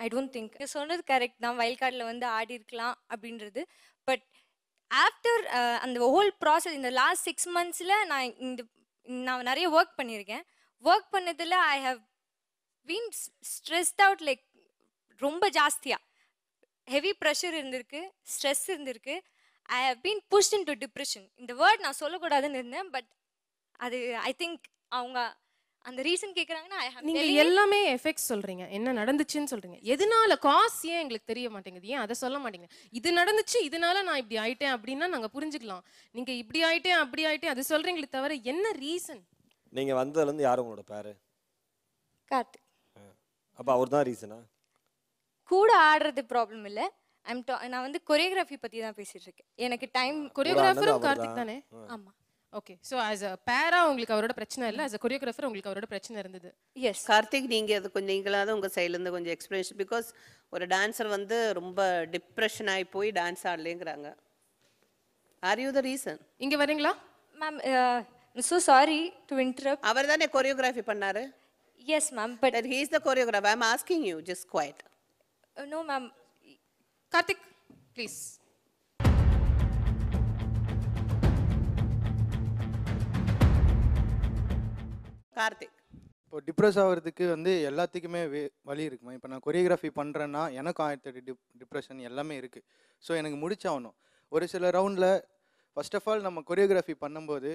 ஐ டோன்ட் திங்க். சொன்னது கரெக்ட் தான், வைல்ட் கார்டில் வந்து ஆடி இருக்கலாம் அப்படின்றது. பட் ஆஃப்டர் அந்த ஹோல் ப்ராசஸ் இந்த லாஸ்ட் 6 monthஸில் நான் நிறைய ஒர்க் பண்ணியிருக்கேன். ஒர்க் பண்ணதில் I have been stressed out, like ரொம்ப ஜாஸ்தியாக ஹெவி ப்ரெஷர் இருந்திருக்கு, ஸ்ட்ரெஸ் இருந்திருக்கு. I have been pushed into depression. இந்த வேர்ட் நான் சொல்லக்கூடாதுன்னு இருந்தேன். பட் அது ஐ திங்க் அவங்க அந்த ரீசன் கேக்குறாங்கன்னா நீங்க எல்லாமே எஃபெக்ட்ஸ் சொல்றீங்க, என்ன நடந்துச்சுன்னு சொல்றீங்க. எதனால காஸ் ஏன் எங்களுக்கு தெரிய மாட்டேங்குது, ஏன் அதை சொல்ல மாட்டேங்க? இது நடந்துச்சு, இதனால நான் இப்படி ஆயிட்டேன் அப்படின்னா நாங்க புரிஞ்சுக்கலாம். நீங்க இப்படி ஆயிட்டேன் அப்படி ஆயிட்டேன் அது சொல்றீங்களே தவிர என்ன ரீசன்? நீங்க வந்ததுல இருந்து யார் உங்களோட பேரு? கார்த்திக். அப்ப அவர்தான் ரீசனா? கூட ஆடுறது ப்ராப்ளம் இல்ல. நான் வந்து கொரியோகிராஃபி பத்தி தான் பேசிட்டு இருக்கேன். எனக்கு டைம் கொரியோகிராஃபரும் கார்த்திக் தானே? ஆமா. ஓகே, ஸோ ஆஸ் அ பேரா உங்களுக்கு அவரோட பிரச்சனை இல்லை, ஆஸ் அ கொரியோகிராஃபர் உங்களுக்கு அவரோட பிரச்சனை இருந்தது. எஸ் கார்த்திக், நீங்கள் அது கொஞ்சம் நீங்களாவது உங்கள் சைட்லேருந்து கொஞ்சம் எக்ஸ்பிளேஷன். பிகாஸ் ஒரு டான்ஸர் வந்து ரொம்ப டிப்ரெஷன் ஆகி போய் டான்ஸ் ஆடலேங்கிறாங்க. Are you the reason? இங்கே வரீங்களா ma'am? So sorry to interrupt. அவர் தானே கொரியோகிராஃபி பண்ணாரு? Yes ma'am, but he is the choreographer. I am asking you just quiet. No ma'am. Karthik please. Karthik, இப்போ டிப்ரெஸ் ஆகிறதுக்கு வந்து எல்லாத்துக்குமே வழி இருக்குமா? இப்போ நான் கொரியோகிராஃபி பண்ணுறேன்னா எனக்கும் 1030 டிப்ரெஷன் எல்லாமே இருக்குது. ஸோ எனக்கு முடிச்சாகணும். ஒரு சில ரவுண்டில் ஃபர்ஸ்ட் ஆஃப் ஆல் நம்ம கொரியோகிராஃபி பண்ணும்போது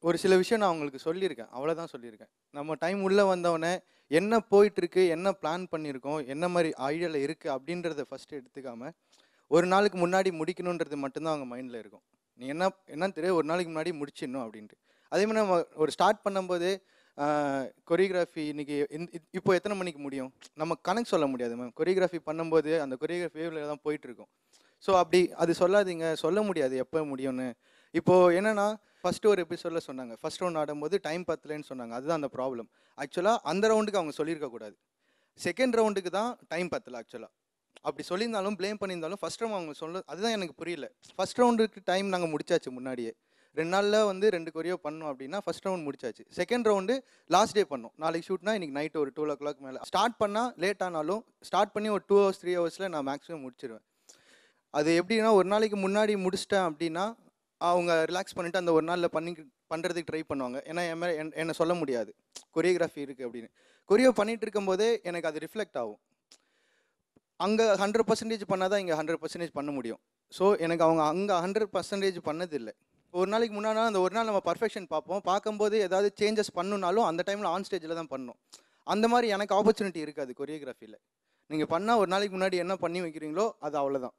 ஒரு சில விஷயம் நான் அவங்களுக்கு சொல்லியிருக்கேன், அவ்வளோதான் சொல்லியிருக்கேன். நம்ம டைம் உள்ளே வந்தவொடனே என்ன போயிட்டுருக்கு, என்ன பிளான் பண்ணியிருக்கோம், என்ன மாதிரி ஐடியாவில் இருக்குது அப்படின்றத ஃபஸ்ட்டு எடுத்துக்காமல் ஒரு நாளுக்கு முன்னாடி முடிக்கணுன்றது மட்டும்தான் அவங்க மைண்டில் இருக்கும். நீ என்னன்னு தெரியும், ஒரு நாளைக்கு முன்னாடி முடிச்சிடணும் அப்படின்ட்டு. அதே மாதிரி நம்ம ஒரு ஸ்டார்ட் பண்ணும்போது கொரியோகிராஃபி இன்னைக்கு இப்போ எத்தனை மணிக்கு முடியும் நம்ம கணக்கு சொல்ல முடியாது மேம். கொரியோகிராஃபி பண்ணும்போது அந்த கொரியோகிராஃபி வேவ்ல தான் போயிட்டுருக்கும். ஸோ அப்படி அது சொல்லாதீங்க, சொல்ல முடியாது எப்போ முடியும்னு. இப்போது என்னென்னா ஃபஸ்ட்டு ஒரு எபிசோடில் சொன்னாங்க ஃபஸ்ட் ரவுண்ட் ஆடும்போது டைம் பத்தலைன்னு சொன்னாங்க. அதுதான் அந்த ப்ராப்ளம். ஆக்சுவலாக அந்த ரவுண்டுக்கு அவங்க சொல்லியிருக்கக்கூடாது, செகண்ட் ரவுண்டுக்கு தான் டைம் பத்தலை. ஆக்சுவலாக அப்படி சொல்லியிருந்தாலும் ப்ளேம் பண்ணியிருந்தாலும் ஃபஸ்ட் ரவுண்ட் அவங்க சொல்ல அதுதான் எனக்கு புரியல. ஃபஸ்ட் ரவுண்டுக்கு டைம் நாங்கள் முடிச்சாச்சு முன்னாடியே, 2 நாளில் வந்து 2 கொரியோ பண்ணோம் அப்படின்னா ஃபஸ்ட் ரவுண்ட் முடிச்சாச்சு. செகண்ட் ரவுண்டு லாஸ்ட் டே பண்ணோம். நாளைக்கு ஷூட்னா இன்றைக்கி நைட்டு ஒரு 12 o'clock மேலே ஸ்டார்ட் பண்ணால் லேட் ஆனாலும் ஸ்டார்ட் பண்ணி ஒரு 2 hours 3 hours நான் மேக்ஸிமம் முடிச்சிடுவேன். அது எப்படின்னா ஒரு நாளைக்கு முன்னாடி முடிச்சிட்டேன் அப்படின்னா அவங்க ரிலாக்ஸ் பண்ணிவிட்டு அந்த ஒரு நாளில் பண்ணுறதுக்கு ட்ரை பண்ணுவாங்க. ஏன்னா என் மேலே என்னை சொல்ல முடியாது கொரியோகிராஃபி இருக்குது அப்படின்னு. கொரியோ பண்ணிகிட்டு இருக்கும்போதே எனக்கு அது ரிஃப்ளெக்ட் ஆகும். அங்கே 100% பண்ணால் தான் இங்கே 100% பண்ண முடியும். ஸோ எனக்கு அவங்க அங்கே 100% பண்ணதில்லை. ஒரு நாளைக்கு முன்னாடி அந்த ஒரு நாள் நம்ம பர்ஃபெக்ஷன் பார்ப்போம், பார்க்கும்போது ஏதாவது சேஞ்சஸ் பண்ணணுனாலும் அந்த டைமில் ஆன் ஸ்டேஜில் தான் பண்ணணும். அந்த மாதிரி எனக்கு ஆப்பர்ச்சுனிட்டி இருக்காது கொரியோகிராஃபியில். நீங்கள் பண்ணால் ஒரு நாளைக்கு முன்னாடி என்ன பண்ணி வைக்கிறீங்களோ அது அவ்வளோதான்.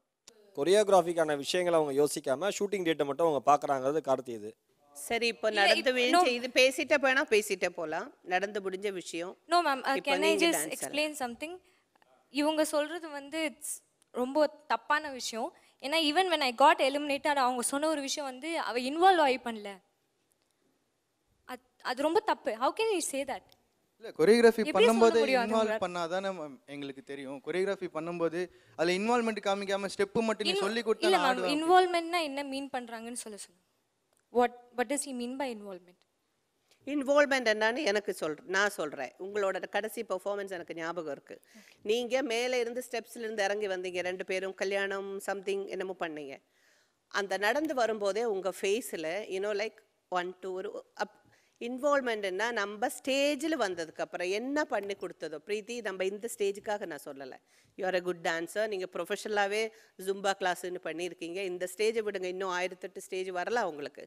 கொரியோகிராஃபிக்கான விஷயங்களை அவங்க யோசிக்காம ஷூட்டிங் டேட்டை மட்டும் அவங்க பார்க்குறாங்கிறது கார்த்தி. இது சரி, இப்போ நடந்து வீழ்ச்சி இது பேசிட்டே போனா பேசிட்டே போகலாம், நடந்து முடிஞ்ச விஷயம். No ma'am, can I just explain something? இவங்க சொல்கிறது வந்து இட்ஸ் ரொம்ப தப்பான விஷயம். ஏன்னா even when I got eliminated அவங்க சொன்ன ஒரு விஷயம் வந்து அவள் இன்வால்வ் ஆகி பண்ணல, அது ரொம்ப தப்பு. How can you say that? இல்லை, கொரியோகிராஃபி பண்ணும்போது இன்வால்வ் பண்ணாதானே எங்களுக்கு தெரியும். கொரியோகிராஃபி பண்ணும்போது அதில் இன்வால்வ்மெண்ட் காமிக்காமல் ஸ்டெப்பு மட்டும் நீ சொல்லி கொடுத்தா இல்லை மேம், இன்வால்வ்மெண்ட்னா என்ன மீன் பண்ணுறாங்கன்னு சொல்லுங்க. what does he mean by involvement? Involvement என்னன்னு எனக்கு நான் சொல்கிறேன். உங்களோட கடைசி பெர்ஃபார்மன்ஸ் எனக்கு ஞாபகம் இருக்குது. நீங்கள் மேலே இருந்து ஸ்டெப்ஸ்லேருந்து இறங்கி வந்தீங்க, 2 பேரும் கல்யாணம் சம்திங் என்னமோ பண்ணீங்க. அந்த நடந்து வரும்போதே உங்கள் ஃபேஸில் லைக் 1 2 ஒரு இன்வால்வ்மெண்ட்னா நம்ம ஸ்டேஜில் வந்ததுக்கப்புறம் என்ன பண்ணி கொடுத்ததோ. பிரீத்தி, நம்ம இந்த ஸ்டேஜுக்காக நான் சொல்லலை, you are a good dancer, நீங்கள் ப்ரொஃபஷனலாகவே ஜும்பா கிளாஸுன்னு பண்ணியிருக்கீங்க. இந்த ஸ்டேஜை விடுங்க, இன்னும் 1008 ஸ்டேஜ் வரலாம் உங்களுக்கு.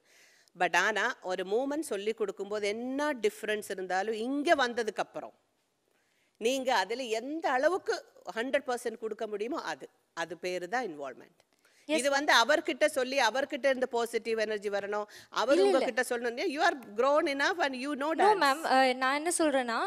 பட் ஆனால் ஒரு மூமெண்ட் சொல்லி கொடுக்கும்போது என்ன டிஃப்ரென்ஸ் இருந்தாலும் இங்கே வந்ததுக்கப்புறம் நீங்கள் அதில் எந்த அளவுக்கு 100% கொடுக்க முடியுமோ அது பேர் தான் இன்வால்வ்மெண்ட். இது வந்து அவர்கிட்ட சொல்லி அவர்கிட்ட இருந்து பாசிட்டிவ் எனர்ஜி வரணும், அவர் உங்ககிட்ட சொல்லணும். You are grown enough and you know that. Ma'am, நான் என்ன சொல்கிறேன்னா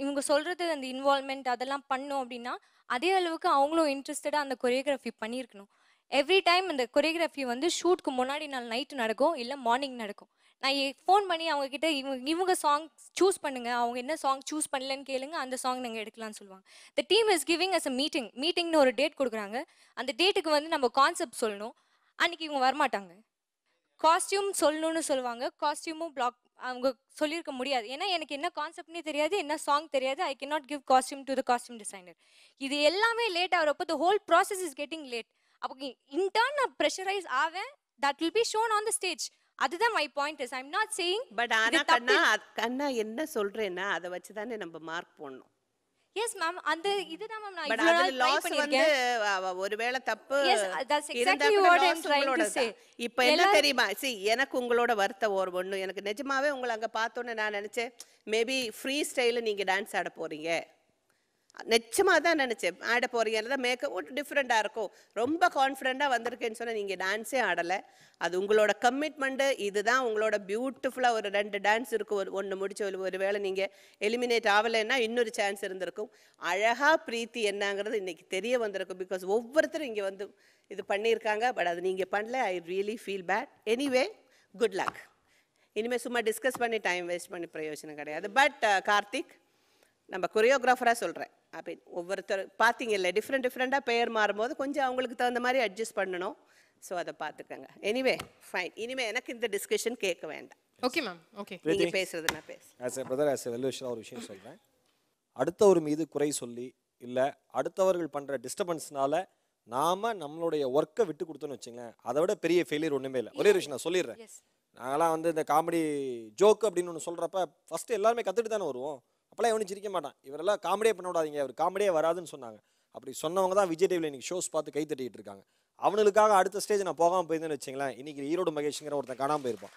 இவங்க சொல்கிறது அந்த இன்வால்வ்மெண்ட் அதெல்லாம் பண்ணோம் அப்படின்னா அதே அளவுக்கு அவங்களும் இன்ட்ரெஸ்டடாக அந்த கொரியோகிராஃபி பண்ணியிருக்கணும். எவ்ரி டைம் இந்த கொரியோகிராஃபி வந்து ஷூட்க்கு முன்னாடி நாள் நைட்டு நடக்கும், இல்லை மார்னிங் நடக்கும். நான் ஃபோன் பண்ணி அவங்கக்கிட்ட இவங்க சாங் சூஸ் பண்ணுங்க, அவங்க என்ன சாங் சூஸ் பண்ணலன்னு கேளுங்க, அந்த சாங் நாங்கள் எடுக்கலாம்னு சொல்லுவாங்க. The team is giving us a மீட்டிங்னு ஒரு டேட் கொடுக்குறாங்க. அந்த டேட்டுக்கு வந்து நம்ம கான்செப்ட் சொல்லணும். அன்றைக்கி இவங்க வரமாட்டாங்க. காஸ்டியூம் சொல்லணும்னு சொல்லுவாங்க, காஸ்டியூமும் பிளாக் அவங்க சொல்லியிருக்க முடியாது. ஏன்னா எனக்கு என்ன கான்செப்ட்னே தெரியாது, என்ன சாங் தெரியாது. I can not give costume to the costume designer. இது எல்லாமே லேட் ஆகிறப்போ the whole process is getting late. அப்போ இன்டர்ன் நான் ப்ரெஷரைஸ் ஆவேன், that will be shown on the stage. அதுதான் my point is. I am not saying but ஆனா கண்ணா என்ன சொல்றேன்னா அதை வச்சு தானே நம்ம மார்க் போடணும். எஸ் மேம், அந்த இதுதான் மேம் நான் இவ்வளவு நாள் ட்ரை பண்ணிருக்கேன். ஒருவேளை தப்பு இப்ப என்ன தெரியுமா, எனக்கு உங்களோட வருத்தம் ஒண்ணு. எனக்கு நிஜமாவே உங்களை அங்க பார்த்தோன்னே நான் நினைச்சேன் மேபி ஃப்ரீ ஸ்டைல நீங்க டான்ஸ் ஆட போறீங்க. நிச்சயமாக தான் நினச்சேன் ஆட போறீங்க, மேக்கப் டிஃப்ரெண்ட்டாக இருக்கும். ரொம்ப கான்ஃபிடென்ட்டாக வந்திருக்கேன்னு சொன்னால் நீங்கள் டான்ஸே ஆடலை. அது உங்களோட கமிட்மெண்ட்டு. இதுதான் உங்களோட பியூட்டிஃபுல்லாக ஒரு 2 டான்ஸ் இருக்கும், ஒன்று முடிச்சு ஒரு வேளை நீங்கள் எலிமினேட் ஆகலைன்னா இன்னொரு சான்ஸ் இருந்திருக்கும். அழகாக பிரீத்தி என்னங்கிறது இன்றைக்கி தெரிய வந்திருக்கும். பிகாஸ் ஒவ்வொருத்தரும் இங்கே வந்து இது பண்ணியிருக்காங்க, பட் அது நீங்கள் பண்ணல. I really feel bad. Anyway, good luck. இனிமேல் சும்மா டிஸ்கஸ் பண்ணி டைம் வேஸ்ட் பண்ணி பிரயோஜனம் கிடையாது. பட் கார்த்திக், நம்ம கொரியோகிராஃபராக சொல்கிறேன், அப்படி ஒவ்வொருத்தர் பார்த்தீங்கல்ல டிஃப்ரெண்ட்டாக பெயர் மாறும்போது கொஞ்சம் அவங்களுக்கு தகுந்த மாதிரி அட்ஜஸ்ட் பண்ணணும். ஸோ அதை பார்த்துக்கங்க. Anyway fine. இனிமேல் எனக்கு இந்த டிஸ்கஷன் கேட்க வேண்டாம். Okay ma'am, okay. நீங்கள் பேசுறது நான் as a brother, as a வெல்விஷராக ஒரு விஷயம் சொல்கிறேன். அடுத்தவர் மீது குறை சொல்லி இல்லை அடுத்தவர்கள் பண்ணுற டிஸ்டர்பன்ஸ்னால நாம் நம்மளுடைய ஒர்க்கை விட்டு கொடுத்தோன்னு வச்சுங்களேன், அதை விட பெரிய ஃபெயிலியர் ஒன்றுமே இல்லை. ஒரே விஷயம் நான் சொல்லிடுறேன். நாங்களாம் வந்து இந்த காமெடி ஜோக் அப்படின்னு ஒன்று சொல்கிறப்ப ஃபஸ்ட்டு எல்லாருமே கற்றுட்டு தானே வருவோம். அப்போலாம் எவனும் சிரிக்க மாட்டான், இவரெல்லாம் காமெடியே பண்ண விடாதீங்க, அவர் காமெடியே வராதுன்னு சொன்னாங்க. அப்படி சொன்னவங்க தான் விஜய் டிவியில் இன்றைக்கி ஷோஸ் பார்த்து கை தட்டிகிட்டு இருக்காங்க. அவனுக்காக அடுத்த ஸ்டேஜ் நான் போகாமல் போயிருந்தேன்னு வச்சுங்களேன், இன்றைக்கி ஈரோடு மகேஷ்ங்கிற ஒருத்தன் காணாமல் போயிருப்பான்.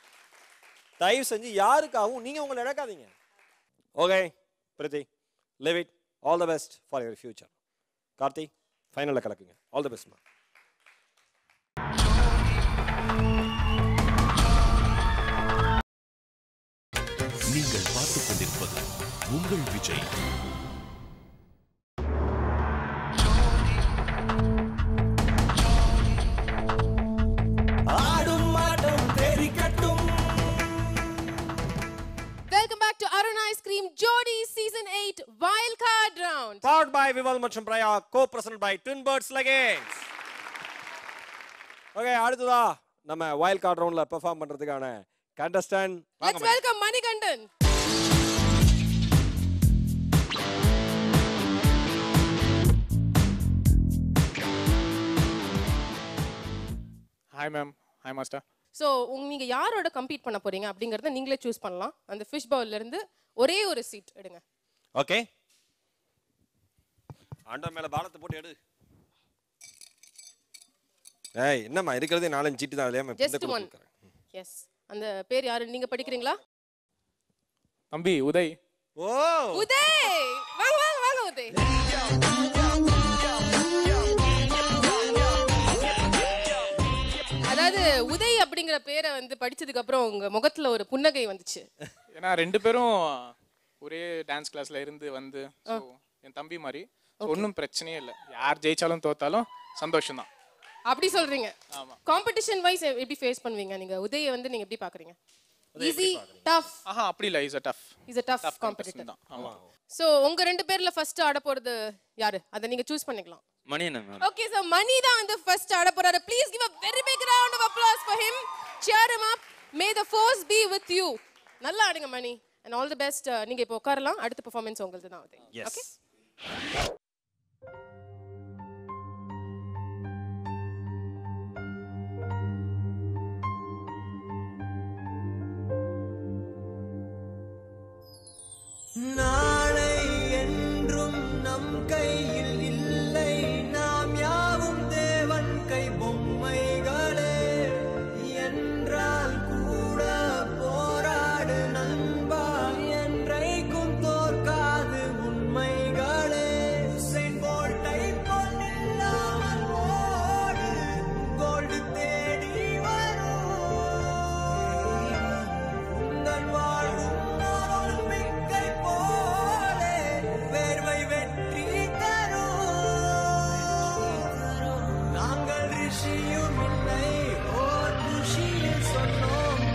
தயவு செஞ்சு யாருக்காகவும் நீங்கள் உங்களை இழக்காதீங்க. Okay Preethi, leave it. All the best for your future. Karthi, ஃபைனலில் கலக்குங்க. All the best ma'am. கொண்டிருப்பது உங்கள் Vijay. Welcome back to Arun Ice Cream Jodi Season 8 Wild Card Round. Powered by Vival மற்றும் Praya, co-presented by Twin Birds Leggings. Okay, அடுத்ததா நம்ம வைல்ட் கார்டு ரவுண்ட்ல பெர்ஃபார்ம் பண்றதுக்கான contestant Let's welcome Manikandan. Hi ma'am. Hi master. So நீங்க யாரோட கம்பீட் பண்ண போறீங்க அப்படிங்கறத நீங்களே சூஸ் பண்ணலாம். அந்த ஃபிஷ் பவுல்ல இருந்து ஒரே ஒரு சீட் எடுங்க. ஓகே, ஆண்டவர் மேல பாலத்தை போட்டு எடு. ஏய், என்னம்மா இருக்கிறதே 4-5 சீட்டு தான். இல்லையா? Just one. எஸ், அந்த பேர் யாரு நீங்க படிக்கிறீங்களா? தம்பி உதய். ஓ, உதய், வாங்க வாங்க வாங்க உதய். அதாவது உதய் அப்படிங்கிற பேரை வந்து படிச்சதுக்கு அப்புறம் உங்க முகத்துல ஒரு புன்னகை வந்துச்சு. ஏன்னா 2 பேரும் ஒரே டான்ஸ் கிளாஸ்ல இருந்து வந்து என் தம்பி மாதிரி ஒன்றும் பிரச்சனையே இல்லை. யார் ஜெயிச்சாலும் தோத்தாலும் சந்தோஷம் தான். அப்படி சொல்றீங்க. ஆமா. காம்படிஷன் வைஸ் எப்படி ஃபேஸ் பண்ணுவீங்க நீங்க? உதயை வந்து நீங்க எப்படி பாக்குறீங்க? Easy, tough? அப்படி இல்ல, is a tough. Is a tough competitor தான். ஆமா. சோ உங்க 2 பேர்ல ஃபர்ஸ்ட் ஆட போறது யாரு? அத நீங்க சூஸ் பண்ணிக்கலாம். மணி என்ன? ஓகே, சோ மணி தான் வந்து ஃபர்ஸ்ட் ஆட போறாரு. Please give a very big round of applause for him. Cheer him up. May the force be with you. நல்லா ஆடுங்க மணி. And all the best. நீங்க இப்போ உட்காரலாம். அடுத்த பெர்ஃபார்மன்ஸ் உங்களுக்கு தான் ஆகுது. ஓகே. நாளை என்றும் நம் கையில் இல்லை, நாம் யாவும் தேவன் கை பொம்மைகளே. என்றால் கூட போராடு நண்பா, என்றைக்கும் தோற்காது உண்மைகளே. உசைன் போல்ட்டை போல் இல்லாமல் ஓடு, கோல்டு தேடி வரும். உந்தன் வாழும் ஒலிம்பிக்கை போலே வேர்வை வெற்றி தரும். நாங்கள் ரிஷியும் இல்லை, ஓர் குஷியில் சொன்னோம்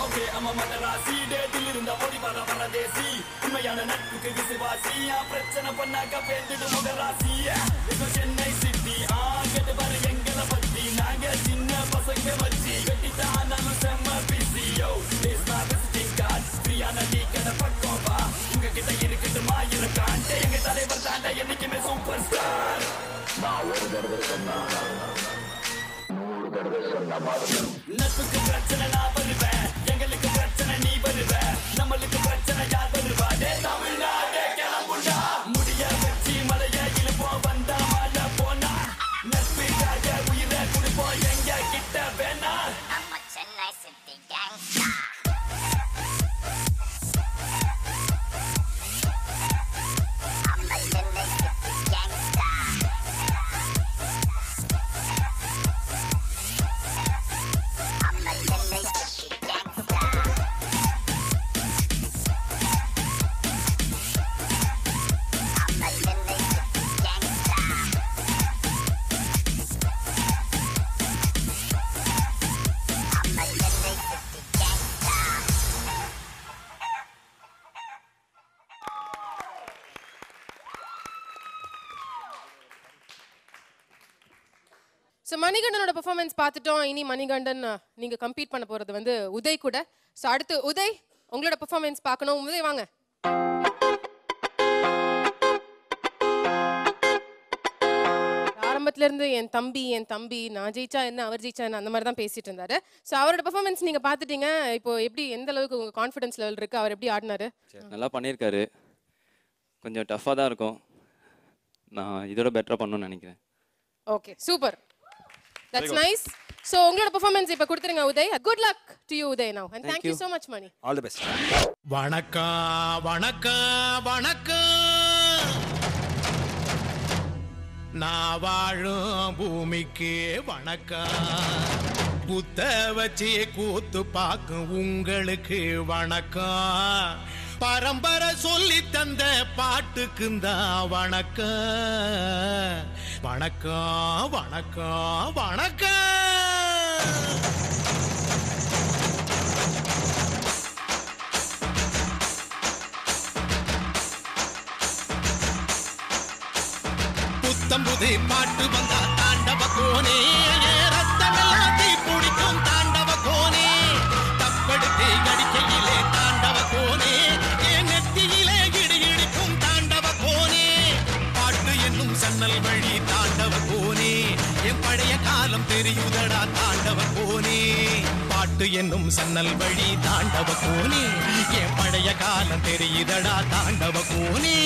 ஓகே அம்மா மதராசி டேட்டில் இருந்த ஓடி வர வரதேசி உண்மையான நட்புக்கு விசுவாசி பிரச்சனை பண்ணாக்க பேந்துடு முகராசி இப்போ சென்னை சிட்டி கேட்டு பாரு எங்களை பத்தி நாங்க சின்ன பசங்க வச்சு கட்டித்தான் நம்ம செம்ம பிசியோ விசிட்டிங் கார்டு ஃப்ரீயான டீ கடை பக்கம் வா உங்ககிட்ட இருக்கட்டுமா இருக்கான்ட்டு எங்க தலைவர் தாண்ட என்னைக்குமே சூப்பர் ஸ்டார். நான் ஒரு தடவை சொன்னா 100 தடவை சொன்ன மாதிரி நட்புக்கு பிரச்சனை நான் வருவேன், எங்களுக்கு பிரச்சனை நீ வருவ, நம்மளுக்கு பிரச்சனை யார் வருவா? தமிழ்நாடே கிளம்புண்டா, முடிய வச்சு மலைய இழுப்போம், வந்தா மழை போனா நட்புக்காக உயிரை கொடுப்போம், எங்க கிட்ட வேணா நம்ம சென்னை சிட்டி கேங்ஸ்டா. ஸோ மணிகண்டனோட பெர்ஃபார்மன்ஸ் பார்த்துட்டோம். இனி மணிகண்டன் நீங்க கம்பீட் பண்ண போறது வந்து உதய் கூட. ஸோ அடுத்து உதய் உங்களோட பெர்ஃபார்மன்ஸ் பார்க்கணும். உதய் வாங்க. ஆரம்பத்துல இருந்து என் தம்பி நான் ஜெயிச்சா என்ன அவர் ஜெயிச்சா என்ன அந்த மாதிரி தான் பேசிட்டு இருந்தாரு. ஸோ அவரோட பெர்ஃபார்மன்ஸ் நீங்க பார்த்துட்டீங்க. இப்போ எப்படி எந்த அளவுக்கு உங்க கான்ஃபிடன்ஸ் லெவல் இருக்கு? அவர் எப்படி ஆடினாரு? நல்லா பண்ணியிருக்காரு. கொஞ்சம் டஃப்பாக தான் இருக்கும். நான் இதோட பெட்டராக பண்ணணும்னு நினைக்கிறேன். Okay super, that's nice. So உங்களோட பெர்ஃபார்மன்ஸ் இப்போ கொடுத்துருங்க Uday. Good luck to you Uday now and thank you so much Mani. All the best. வணக்கம் வணக்கம் வணக்கம், நான் வாழும் பூமிக்கு வணக்கம், புத்த வச்சு கூத்து பார்க்கும் உங்களுக்கு வணக்கம், பரம்பரை சொல்லி தந்த பாட்டுக்குந்தான் வணக்கம், வணக்கம் வணக்கம் வணக்கம். புத்தம்புது பாட்டு வந்தா தாண்டவ கோனே, ரத்தமெல்லாம் தீ பிடிக்கும் தாண்டவ கோனே, தப்படுத்து கடிக்கையிலே தாண்டவ கோனே, என் நெத்தியிலே இடி இடிக்கும் தாண்டவ கோனே, பாட்டு என்னும் சன்னல் வழி தாண்டவ கோனே, என் பழைய காலம் தெரியுதடா தாண்டவ கோனே, பாட்டு என்னும் சன்னல் வழி தாண்டவ கோனே, என் பழைய காலம் தெரியுதடா தாண்டவ கோனே.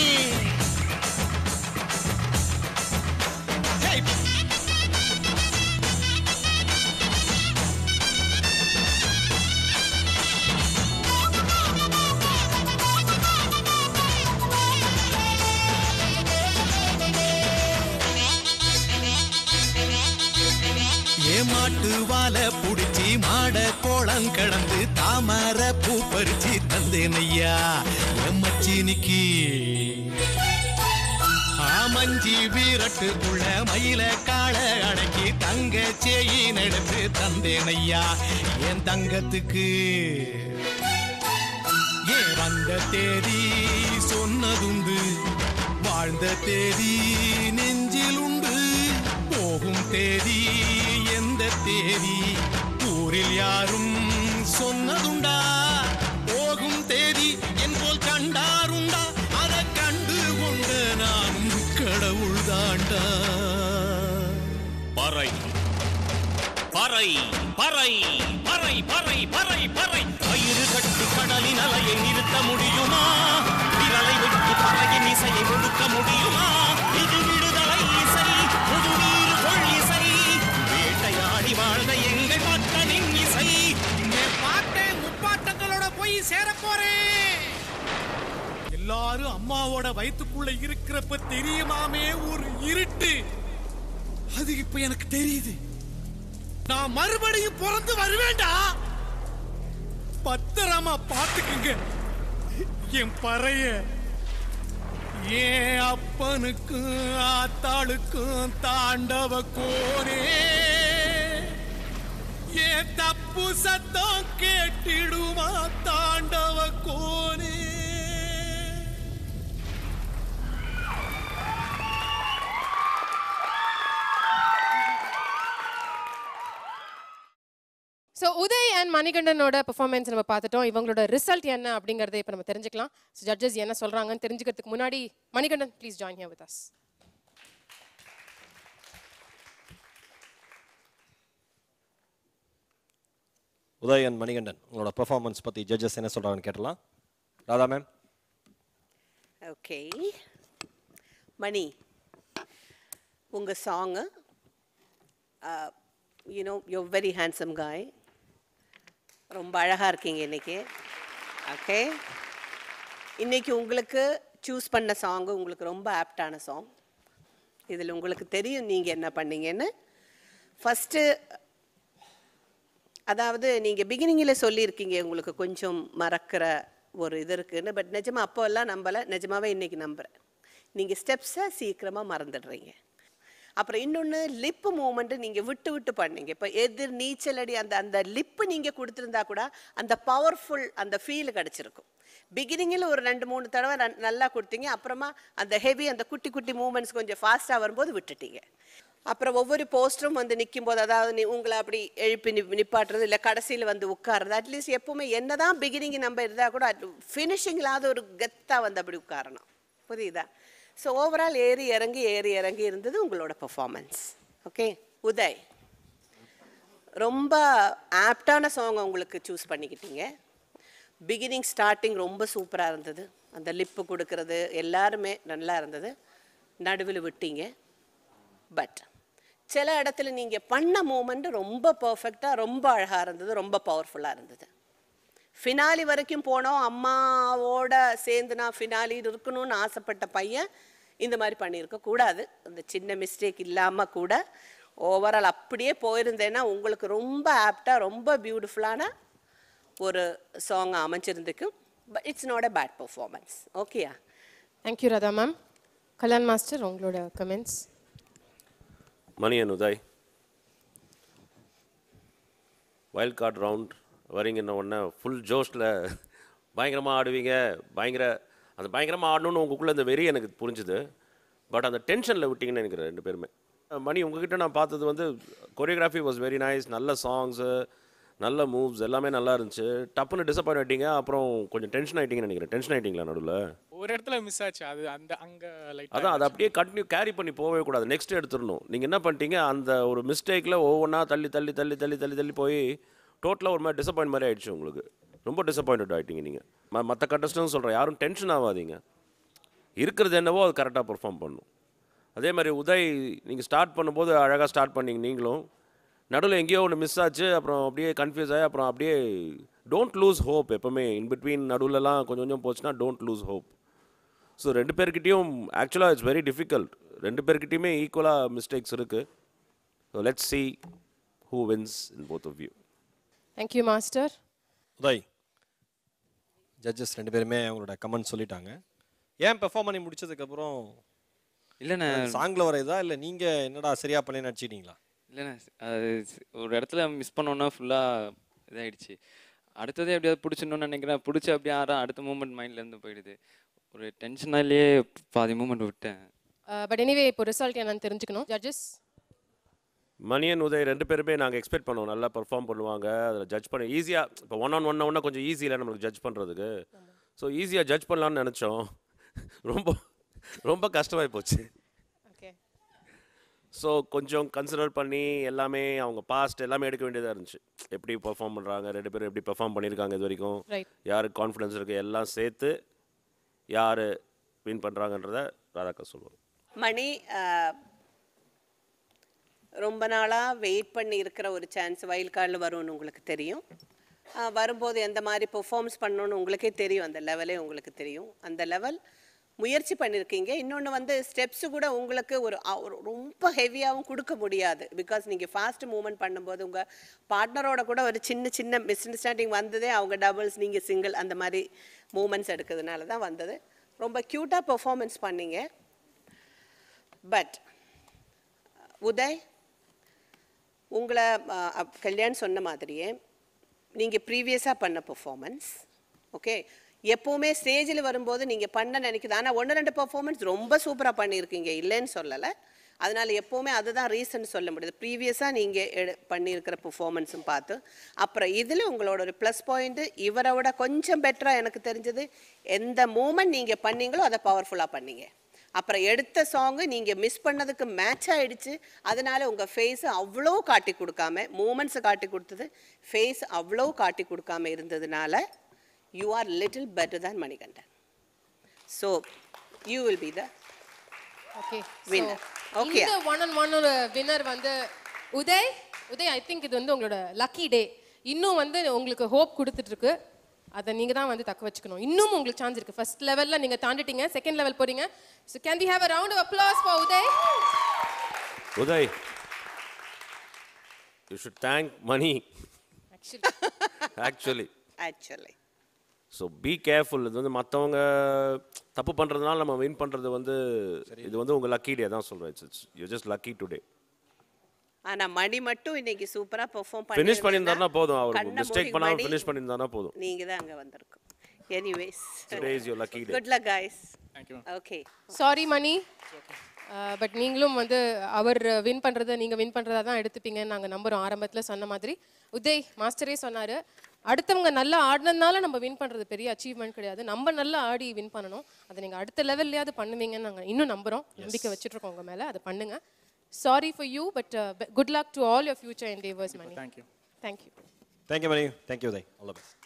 மாட்டு வாழ புடிச்சி மாட கோளம் கடந்து தாமர பூ பறிச்சு தந்தேனையா எம்மச்சினிக்கு, ஆமஞ்சி வீரட்டுக்குள்ள மயில கால அடக்கி தங்க செயின் எடுத்து தந்தேனையா என் தங்கத்துக்கு, ஏன் வந்த தேதி சொன்னதுண்டு, வாழ்ந்த தேதி நெஞ்சில் உண்டு, போகும் தேதி எந்த தேதி ஊரில் யாரும் சொன்னதுண்டா, போகும் தேதி என் போல் கண்டாருண்டா, அதை கண்டு கொண்ட நானும் கடவுள் தாண்டா. பறை பறை பறை பறை பறை பறை பறை, கயிறு கட்டி கடலின் அலையை நிறுத்த முடியுமா, விரலை விட்டு பறையின் இசையை ஒடுக்க முடியுமா, இது விடுதலை இசை புது நீர் கொள் இசை, வேட்டையாடி வாழ்ந்த எங்கள் மக்களின் இசை, பாட்டை முப்பாட்டங்களோட போய் சேர போறேன். எல்லாரும் அம்மாவோட வயிற்றுக்குள்ள இருக்கிறப்ப தெரியுமாமே ஒரு இருட்டு, அது இப்ப எனக்கு தெரியுது. நான் மறுபடியும் பிறந்து வருவேண்டா, பத்திரமா பாத்துக்குங்க என் பறைய. ஏன் அப்பனுக்கும் ஆத்தாளுக்கும் தாண்டவ கோனே, ஏன் தப்பு சத்தம் கேட்டிடுமா தாண்டவ கோனே. ஸோ உதய் அண்ட் மணிகண்டனோட பெர்ஃபார்மன்ஸ் நம்ம பார்த்துட்டோம். இவங்களோட ரிசல்ட் என்ன அப்படிங்கறதை இப்போ நம்ம தெரிஞ்சுக்கலாம். ஸோ ஜட்ஜஸ் என்ன சொல்றாங்கன்னு தெரிஞ்சுக்கிறதுக்கு முன்னாடி Manikandan please join here with us. Uday and Manikandan உங்களோட பெர்ஃபார்மன்ஸ் பற்றி ஜட்ஜஸ் என்ன சொல்கிறாங்கன்னு கேட்டலாம். ராதா மேம். ஓகே மணி, உங்கள் song you know you very handsome காய், ரொம்ப அழகாக இருக்கீங்க இன்னைக்கு. ஓகே, இன்னைக்கு உங்களுக்கு சூஸ் பண்ண சாங்கு உங்களுக்கு ரொம்ப ஆப்டான சாங். இதில் உங்களுக்கு தெரியும் நீங்கள் என்ன பண்ணீங்கன்னு. ஃபஸ்ட்டு அதாவது நீங்கள் பிகினிங்கில் சொல்லியிருக்கீங்க உங்களுக்கு கொஞ்சம் மறக்கிற ஒரு இது இருக்குன்னு. பட் நிஜமாக அப்போல்லாம் நம்பலை, நிஜமாகவே இன்றைக்கி நம்புகிறேன். நீங்கள் ஸ்டெப்ஸை சீக்கிரமாக மறந்துடுறீங்க. அப்புறம் இன்னொன்று லிப்பு மூமெண்ட்டு நீங்கள் விட்டு விட்டு பண்ணீங்க. இப்போ எதிர் நீச்சல் அடி அந்த அந்த லிப்பு நீங்கள் கொடுத்துருந்தா கூட அந்த பவர்ஃபுல் அந்த ஃபீல் கிடச்சிருக்கும். பிகினிங்கில் ஒரு 2-3 தடவை நல்லா கொடுத்தீங்க, அப்புறமா அந்த ஹெவி அந்த குட்டி குட்டி மூமெண்ட்ஸ் கொஞ்சம் ஃபாஸ்ட்டாக வரும்போது விட்டுட்டீங்க. அப்புறம் ஒவ்வொரு போஸ்டரும் வந்து நிற்கும் போது, அதாவது உங்களை அப்படி எழுப்பி நிப்பாட்டுறது இல்லை கடைசியில் வந்து உட்காருறது, அட்லீஸ்ட் எப்போவுமே என்ன தான் பிகினிங் நம்ம இருந்தால் கூட ஃபினிஷிங்கில்லாத ஒரு கெத்தாக வந்து அப்படி உட்காரணும். புரியுதா? ஸோ ஓவரால் ஏறி இறங்கி இருந்தது உங்களோட பெர்ஃபார்மன்ஸ். ஓகே உதய், ரொம்ப ஆப்டான சாங்கை உங்களுக்கு சூஸ் பண்ணிக்கிட்டீங்க. பிகினிங் ஸ்டார்டிங் ரொம்ப சூப்பராக இருந்தது, அந்த லிப்பு கொடுக்கறது எல்லாருமே நல்லா இருந்தது. நடுவில் விட்டீங்க. பட் சில இடத்துல நீங்கள் பண்ண மூமெண்ட் ரொம்ப பர்ஃபெக்டாக ரொம்ப அழகாக இருந்தது, ரொம்ப பவர்ஃபுல்லாக இருந்தது. ஃபினாலி வரைக்கும் போனோம், அம்மாவோட சேர்ந்து நான் ஃபினாலி இருக்கணும்னு ஆசைப்பட்ட பையன் இந்த மாதிரி பண்ணியிருக்க கூடாது. அந்த சின்ன மிஸ்டேக் இல்லாமல் கூட ஓவரால் அப்படியே போயிருந்தேன்னா உங்களுக்கு ரொம்ப ஆப்டாக ரொம்ப பியூட்டிஃபுல்லான ஒரு சாங் அமைச்சிருந்துக்கு. But it's not a bad performance. ஓகேயா? Thank you Radha ma'am. Kalyan master உங்களோட comments. Mani and Uday, wild card round வரீங்கன்ன உடனே ஃபுல் ஜோஷில் பயங்கரமாக ஆடுவீங்க, அந்த பயங்கரமாக ஆடணும்னு உங்களுக்குள்ளே அந்த வெறி எனக்கு புரிஞ்சுது. பட் அந்த டென்ஷனில் விட்டிங்கன்னு எனக்கு 2 பேருமே. மணி உங்ககிட்ட நான் பார்த்தது வந்து கொரியோகிராஃபி வாஸ் வெரி நைஸ், நல்ல சாங்ஸு, நல்ல மூவ்ஸ் எல்லாமே நல்லா இருந்துச்சு. டப்புன்னு டிசப்பாயிண்ட் ஆகிட்டீங்க, அப்புறம் கொஞ்சம் டென்ஷன் ஆகிட்டீங்கன்னு நினைக்கிறேன். டென்ஷன் ஆகிட்டீங்களா நடுவில்? ஒரு இடத்துல மிஸ் ஆச்சு, அது அங்கே லைட். அதான் அதை அப்படியே கண்டினியூ கேரி பண்ணி போகவே கூடாது, நெக்ஸ்ட் எடுத்துடணும். நீங்கள் என்ன பண்ணிட்டீங்க, அந்த ஒரு மிஸ்டேக்கில் ஒவ்வொன்றா தள்ளி போய் டோட்டலாக ஒரு மாதிரி டிசப்பாயிண்ட் மாதிரி ஆகிடுச்சு உங்களுக்கு. ரொம்ப டிசப்பாயிண்டட் ஆகிட்டீங்க நீங்கள். மற்ற கண்டஸ்டன்ஸ் சொல்கிறேன், யாரும் டென்ஷன் ஆகாதீங்க, இருக்கிறது என்னவோ அது கரெக்டாக பெர்ஃபார்ம் பண்ணணும். அதே மாதிரி உதய், நீங்கள் ஸ்டார்ட் பண்ணும்போது அழகாக ஸ்டார்ட் பண்ணீங்க, நீங்களும் நடுவில் எங்கேயோ ஒன்று மிஸ் ஆச்சு, அப்புறம் அப்படியே கன்ஃபியூஸ் ஆகி அப்புறம் அப்படியே டோன்ட் லூஸ் ஹோப். எப்போவுமே இன்பிட்வீன் நடுவில்லாம் கொஞ்சம் போச்சுன்னா டோன்ட் லூஸ் ஹோப். ஸோ 2 பேர்கிட்டையும் ஆக்சுவலாக இட்ஸ் வெரி டிஃபிகல்ட். 2 பேர்கிட்டையுமே ஈக்குவலாக மிஸ்டேக்ஸ் இருக்குது. So let's see who wins in both of you. Thank you master. Uday, judges 2 பேருமே அவங்களோட கமெண்ட் சொல்லிட்டாங்க. ஏன் பெர்ஃபார்ம் பண்ணி முடிச்சதுக்கப்புறம் இல்லைண்ணே சாங்கில் வர இதா இல்லை நீங்கள் என்னடா சரியாக பண்ணி நடிச்சிட்டீங்களா? இல்லைண்ணே, அது ஒரு இடத்துல மிஸ் பண்ணோன்னா ஃபுல்லாக இதாகிடுச்சு. அடுத்ததே எப்படியாவது பிடிச்சிடணும்னு நினைக்கிறேன். பிடிச்சி அப்படியே அடுத்த மூமெண்ட் மைண்ட்லேருந்து போயிடுது. ஒரு டென்ஷனாலேயே பாதி மூமெண்ட் விட்டேன். பட் எனிவே இப்போ ரிசல்ட் என்னன்னு தெரிஞ்சுக்கணும். ஜட்ஜஸ் மணி அண்ட் உதய் 2 பேருமே நாங்கள் எக்ஸ்பெக்ட் பண்ணுவோம் நல்லா பெர்ஃபார்ம் பண்ணுவாங்க. அதில் ஜட்ஜ் பண்ண ஈஸியாக, இப்போ 1-on-1 கொஞ்சம் ஈஸி இல்லை நம்மளுக்கு ஜட்ஜ் பண்ணுறதுக்கு. ஸோ ஈஸியாக ஜட்ஜ் பண்ணலான்னு நினச்சோம், ரொம்ப கஷ்டமாகி போச்சு. ஸோ கொஞ்சம் கன்சிடர் பண்ணி எல்லாமே அவங்க பாஸ்ட் எல்லாமே எடுக்க வேண்டியதாக இருந்துச்சு. எப்படி பெர்ஃபார்ம் பண்ணுறாங்க, 2 பேரும் எப்படி பெர்ஃபார்ம் பண்ணியிருக்காங்க இது வரைக்கும், யாருக்கு கான்ஃபிடன்ஸ் இருக்குது, எல்லாம் சேர்த்து யார் வின் பண்ணுறாங்கன்றத ராதாக்கா சொல்லுவோம். மணி ரொம்ப நாளாக வெயிட் பண்ணி இருக்கிற ஒரு சான்ஸ் வைல்ட் கார்டில் வரும்னு உங்களுக்கு தெரியும். வரும்போது எந்த மாதிரி பெர்ஃபார்மன்ஸ் பண்ணணும்னு உங்களுக்கே தெரியும், அந்த லெவலே உங்களுக்கு தெரியும். அந்த லெவல் முயற்சி பண்ணியிருக்கீங்க. இன்னொன்று வந்து ஸ்டெப்ஸு கூட உங்களுக்கு ஒரு ரொம்ப ஹெவியாகவும் கொடுக்க முடியாது. பிகாஸ் நீங்கள் ஃபாஸ்ட் மூவ்மெண்ட் பண்ணும்போது உங்கள் பார்ட்னரோட கூட ஒரு சின்ன மிஸ் அண்டர்ஸ்டாண்டிங் வந்ததே, அவங்க டபுள்ஸ் நீங்கள் சிங்கிள் அந்த மாதிரி மூமெண்ட்ஸ் எடுக்கிறதுனால தான் வந்தது. ரொம்ப க்யூட்டாக பெர்ஃபார்மன்ஸ் பண்ணீங்க. பட் உதய், உங்களை கல்யாண் சொன்ன மாதிரியே நீங்கள் ப்ரீவியஸாக பண்ண பெர்ஃபார்மன்ஸ் ஓகே, எப்போவுமே ஸ்டேஜில் வரும்போது நீங்கள் பண்ண நினைக்குது. ஆனால் 1-2 பெர்ஃபார்மன்ஸ் ரொம்ப சூப்பராக பண்ணியிருக்கீங்க, இல்லைன்னு சொல்லலை. அதனால் எப்போவுமே அதுதான் ரீசன் சொல்ல முடியுது. ப்ரீவியஸாக நீங்கள் பண்ணியிருக்கிற பெர்ஃபார்மன்ஸும் பார்த்து அப்புறம் இதில் உங்களோட ஒரு ப்ளஸ் பாயிண்ட்டு இவரை விட கொஞ்சம் பெட்டராக எனக்கு தெரிஞ்சது, எந்த மூமெண்ட் நீங்கள் பண்ணீங்களோ அதை பவர்ஃபுல்லாக பண்ணீங்க. அப்புறம் எடுத்த சாங்கு நீங்கள் மிஸ் பண்ணதுக்கு மேட்ச் ஆகிடுச்சு. அதனால் உங்கள் ஃபேஸு அவ்வளோ காட்டி கொடுக்காம, மூமெண்ட்ஸை காட்டி கொடுத்தது, ஃபேஸ் அவ்வளோ காட்டி கொடுக்காம இருந்ததுனால you are little better than Manikandan. So you will be the winner. Okay. இந்த 1-on-1 ஒரு winner வந்து உதய். I think இது வந்து உங்களோட lucky day. இன்னும் வந்து உங்களுக்கு hope கொடுத்துட்டு இருக்கு. அதை நீங்க தான் வந்து தக்க வச்சுக்கணும். இன்னும் உங்களுக்கு சான்ஸ் இருக்கு. ஃபர்ஸ்ட் லெவல்ல நீங்க தாண்டிட்டீங்க, செகண்ட் லெவல் போறீங்க. So can we have a round of applause for Uday? Uday, you should thank Mani. Actually. So be careful. இது வந்து மற்றவங்க தப்பு பண்ணுறதுனால நம்ம வின் பண்ணுறது வந்து இது வந்து உங்கள் லக்கி டே தான் சொல்கிறேன். It's you just lucky today. ஆனால் மணி மட்டும் இன்னைக்கு சூப்பராக பெர்ஃபார்ம் பண்ணி ஃபினிஷ் பண்ணியிருந்தாருன்னா போதும், அவர் மிஸ்டேக் பண்ணாமல் ஃபினிஷ் பண்ணியிருந்தாருன்னா போதும். நீங்கள் தான் அங்கே வந்திருக்கோம். Anyways today is your lucky day. Good luck guys. Okay, sorry Mani, but நீங்களும் வந்து அவர் வின் பண்ணுறதை நீங்கள் வின் பண்ணுறதா தான் எடுத்துப்பீங்கன்னு நாங்கள் நம்புகிறோம். ஆரம்பத்தில் சொன்ன மாதிரி உதய் மாஸ்டரே சொன்னார், அடுத்தவங்க நல்லா ஆடினதுனால நம்ம வின் பண்ணுறது பெரிய அச்சீவ்மெண்ட் கிடையாது, நம்ம நல்லா ஆடி வின் பண்ணணும். அதை நீங்கள் அடுத்த லெவல்லையாவது பண்ணுவீங்கன்னு நாங்கள் இன்னும் நம்புகிறோம், நம்பிக்கை வச்சுட்ருக்கோம் உங்கள் மேலே. அதை பண்ணுங்கள். Sorry for you, but good luck to all your future endeavours Mani. Thank you. Thank you Mani. Thank you Uday. All the best.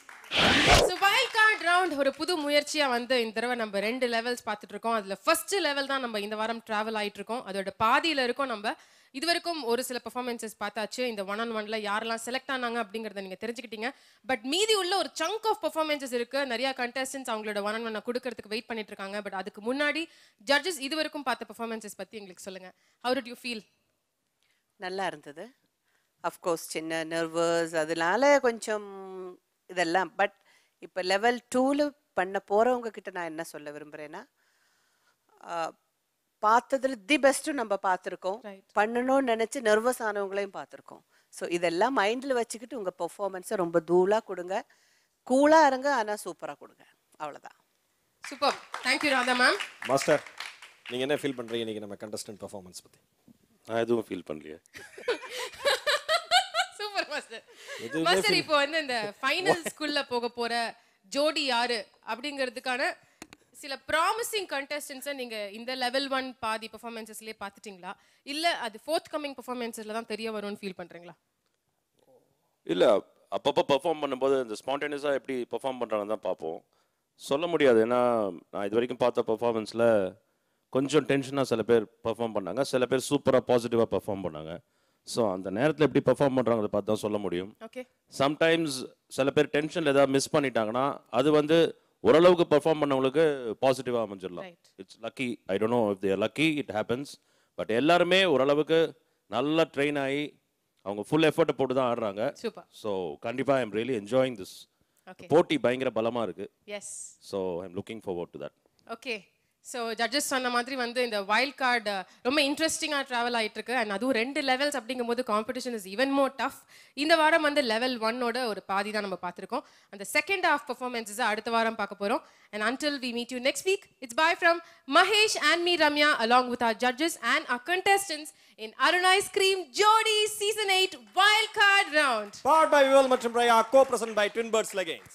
So wild card round ஒரு புது முயற்சியாக வந்து இந்த தடவை நம்ம 2 லெவல்ஸ் பார்த்துட்டு இருக்கோம். அதில் ஃபர்ஸ்ட் லெவல் தான் நம்ம இந்த வாரம் ட்ராவல் ஆகிட்டு இருக்கோம். அதோட பாதியில் இருக்கோம் நம்ம. இது வரைக்கும் ஒரு சில பெர்ஃபார்மன்சஸ் பார்த்தாச்சு. இந்த 1-on-1ல யாரெல்லாம் செலக்ட் ஆனாங்க அப்படிங்கறத நீங்க தெரிஞ்சுக்கிட்டீங்க. பட் மீதி உள்ள ஒரு சங்க் ஆஃப் பெர்ஃபார்மன்சஸ் இருக்கு. நிறைய கண்டெஸ்டன்ட்ஸ் அவங்களோட 1-on-1 கொடுக்கறதுக்கு வெயிட் பண்ணிட்டு இருக்காங்க. பட் அதுக்கு முன்னாடி ஜட்ஜஸ் இது வரைக்கும் பார்த்த பெர்ஃபார்மன்சஸ் பத்தி எங்களுக்கு சொல்லுங்க. How did you feel? நல்லா இருந்தது. அஃப்கோர்ஸ் சின்ன நர்வஸ் அதனால கொஞ்சம் இதெல்லாம். பட் இப்போ லெவல் 2ல பண்ண போறவங்க கிட்ட நான் என்ன சொல்ல விரும்புறேன்னா, பார்த்ததுல தி பெஸ்ட்டும் நம்ம பார்த்துருக்கோம், பண்ணணும்னு நினைச்சு நர்வஸ் ஆனவங்களையும் பார்த்துருக்கோம். ஸோ இதெல்லாம் மைண்டில் வச்சுக்கிட்டு உங்க பெர்ஃபார்மன்ஸை ரொம்ப தூளா கொடுங்க, கூலா இருங்க, ஆனால் சூப்பராக கொடுங்க. அவ்வளோதான். Super. Thank you Radha ma'am. Master நீங்க என்ன ஃபீல் பண்றீங்க இன்னைக்கு நம்ம கண்டஸ்டன்ட் பெர்ஃபார்மன்ஸ் பத்தி? நான் எதுவும் ஃபீல் பண்ணலையே. Super master. மாஸ்டர் இப்போ வந்து இந்த ஃபைனல்ஸ்க்குள்ள போக போற ஜோடி யாரு அப்படிங்கிறதுக்கான சில ப்ராமிசிங் கண்டெஸ்டன்ஸை நீங்க இந்த லெவல் 1 பாதி பெர்ஃபார்மன்சஸ்லயே பார்த்துட்டீங்களா, இல்ல அது ஃபோர்த் கமிங் பெர்ஃபார்மன்ஸ்ல தான் தெரிய வரும்னு ஃபீல் பண்றீங்களா? இல்லை, அப்பப்போ பெர்ஃபார்ம் பண்ணும்போது இந்த ஸ்பான்டேனியஸாக எப்படி பெர்ஃபார்ம் பண்ணுறாங்கன்னு தான் பார்ப்போம். சொல்ல முடியாது. ஏன்னா நான் இது வரைக்கும் பார்த்த பெர்ஃபார்மன்ஸில் கொஞ்சம் டென்ஷனாக சில பேர் பெர்ஃபார்ம் பண்ணாங்க, சில பேர் சூப்பராக பாசிட்டிவாக பெர்ஃபார்ம் பண்ணாங்க. ஸோ அந்த நேரத்தில் எப்படி பெர்ஃபார்ம் பண்ணுறாங்கிறத பார்த்து தான் சொல்ல முடியும். சம்டைம்ஸ் சில பேர் டென்ஷனில் ஏதாவது மிஸ் பண்ணிட்டாங்கன்னா அது வந்து ஓரளவுக்கு பெர்ஃபார்ம் பண்ணவங்களுக்கு பாசிட்டிவாக அமைஞ்சிடலாம். It's lucky. I don't know if there lucky, it happens. But எல்லாருமே ஓரளவுக்கு நல்லா ட்ரெயின் ஆகி அவங்க ஃபுல் எஃபர்ட்டை போட்டு தான் ஆடுறாங்க. ஸோ கண்டிப்பாக I am really enjoying this. போட்டி பயங்கர பலமாக இருக்கு. So I am looking forward to that. Okay. So judges சொன்ன மாதிரி வந்து இந்த வைல்ட் கார்டு ரொம்ப இன்ட்ரெஸ்டிங்காக ட்ராவல் ஆகிட்டு இருக்கு. அண்ட் அதுவும் 2 லெவல்ஸ் அப்படிங்கும்போது competition is even more tough. இந்த வாரம் வந்து லெவல் 1ஓட ஒரு பாதி தான் நம்ம பார்த்துருக்கோம். அந்த செகண்ட் ஹாஃப் பெர்ஃபார்மன்ஸை அடுத்த வாரம் பார்க்க போகிறோம். And until we meet you next week, it's bye from Mahesh and me Ramya along with our judges and our contestants in Arun Ice Cream Jodi Season 8 Wild Card Round. Powered by Vival மற்றும் Raya, co-presented by Twin Birds Leggings.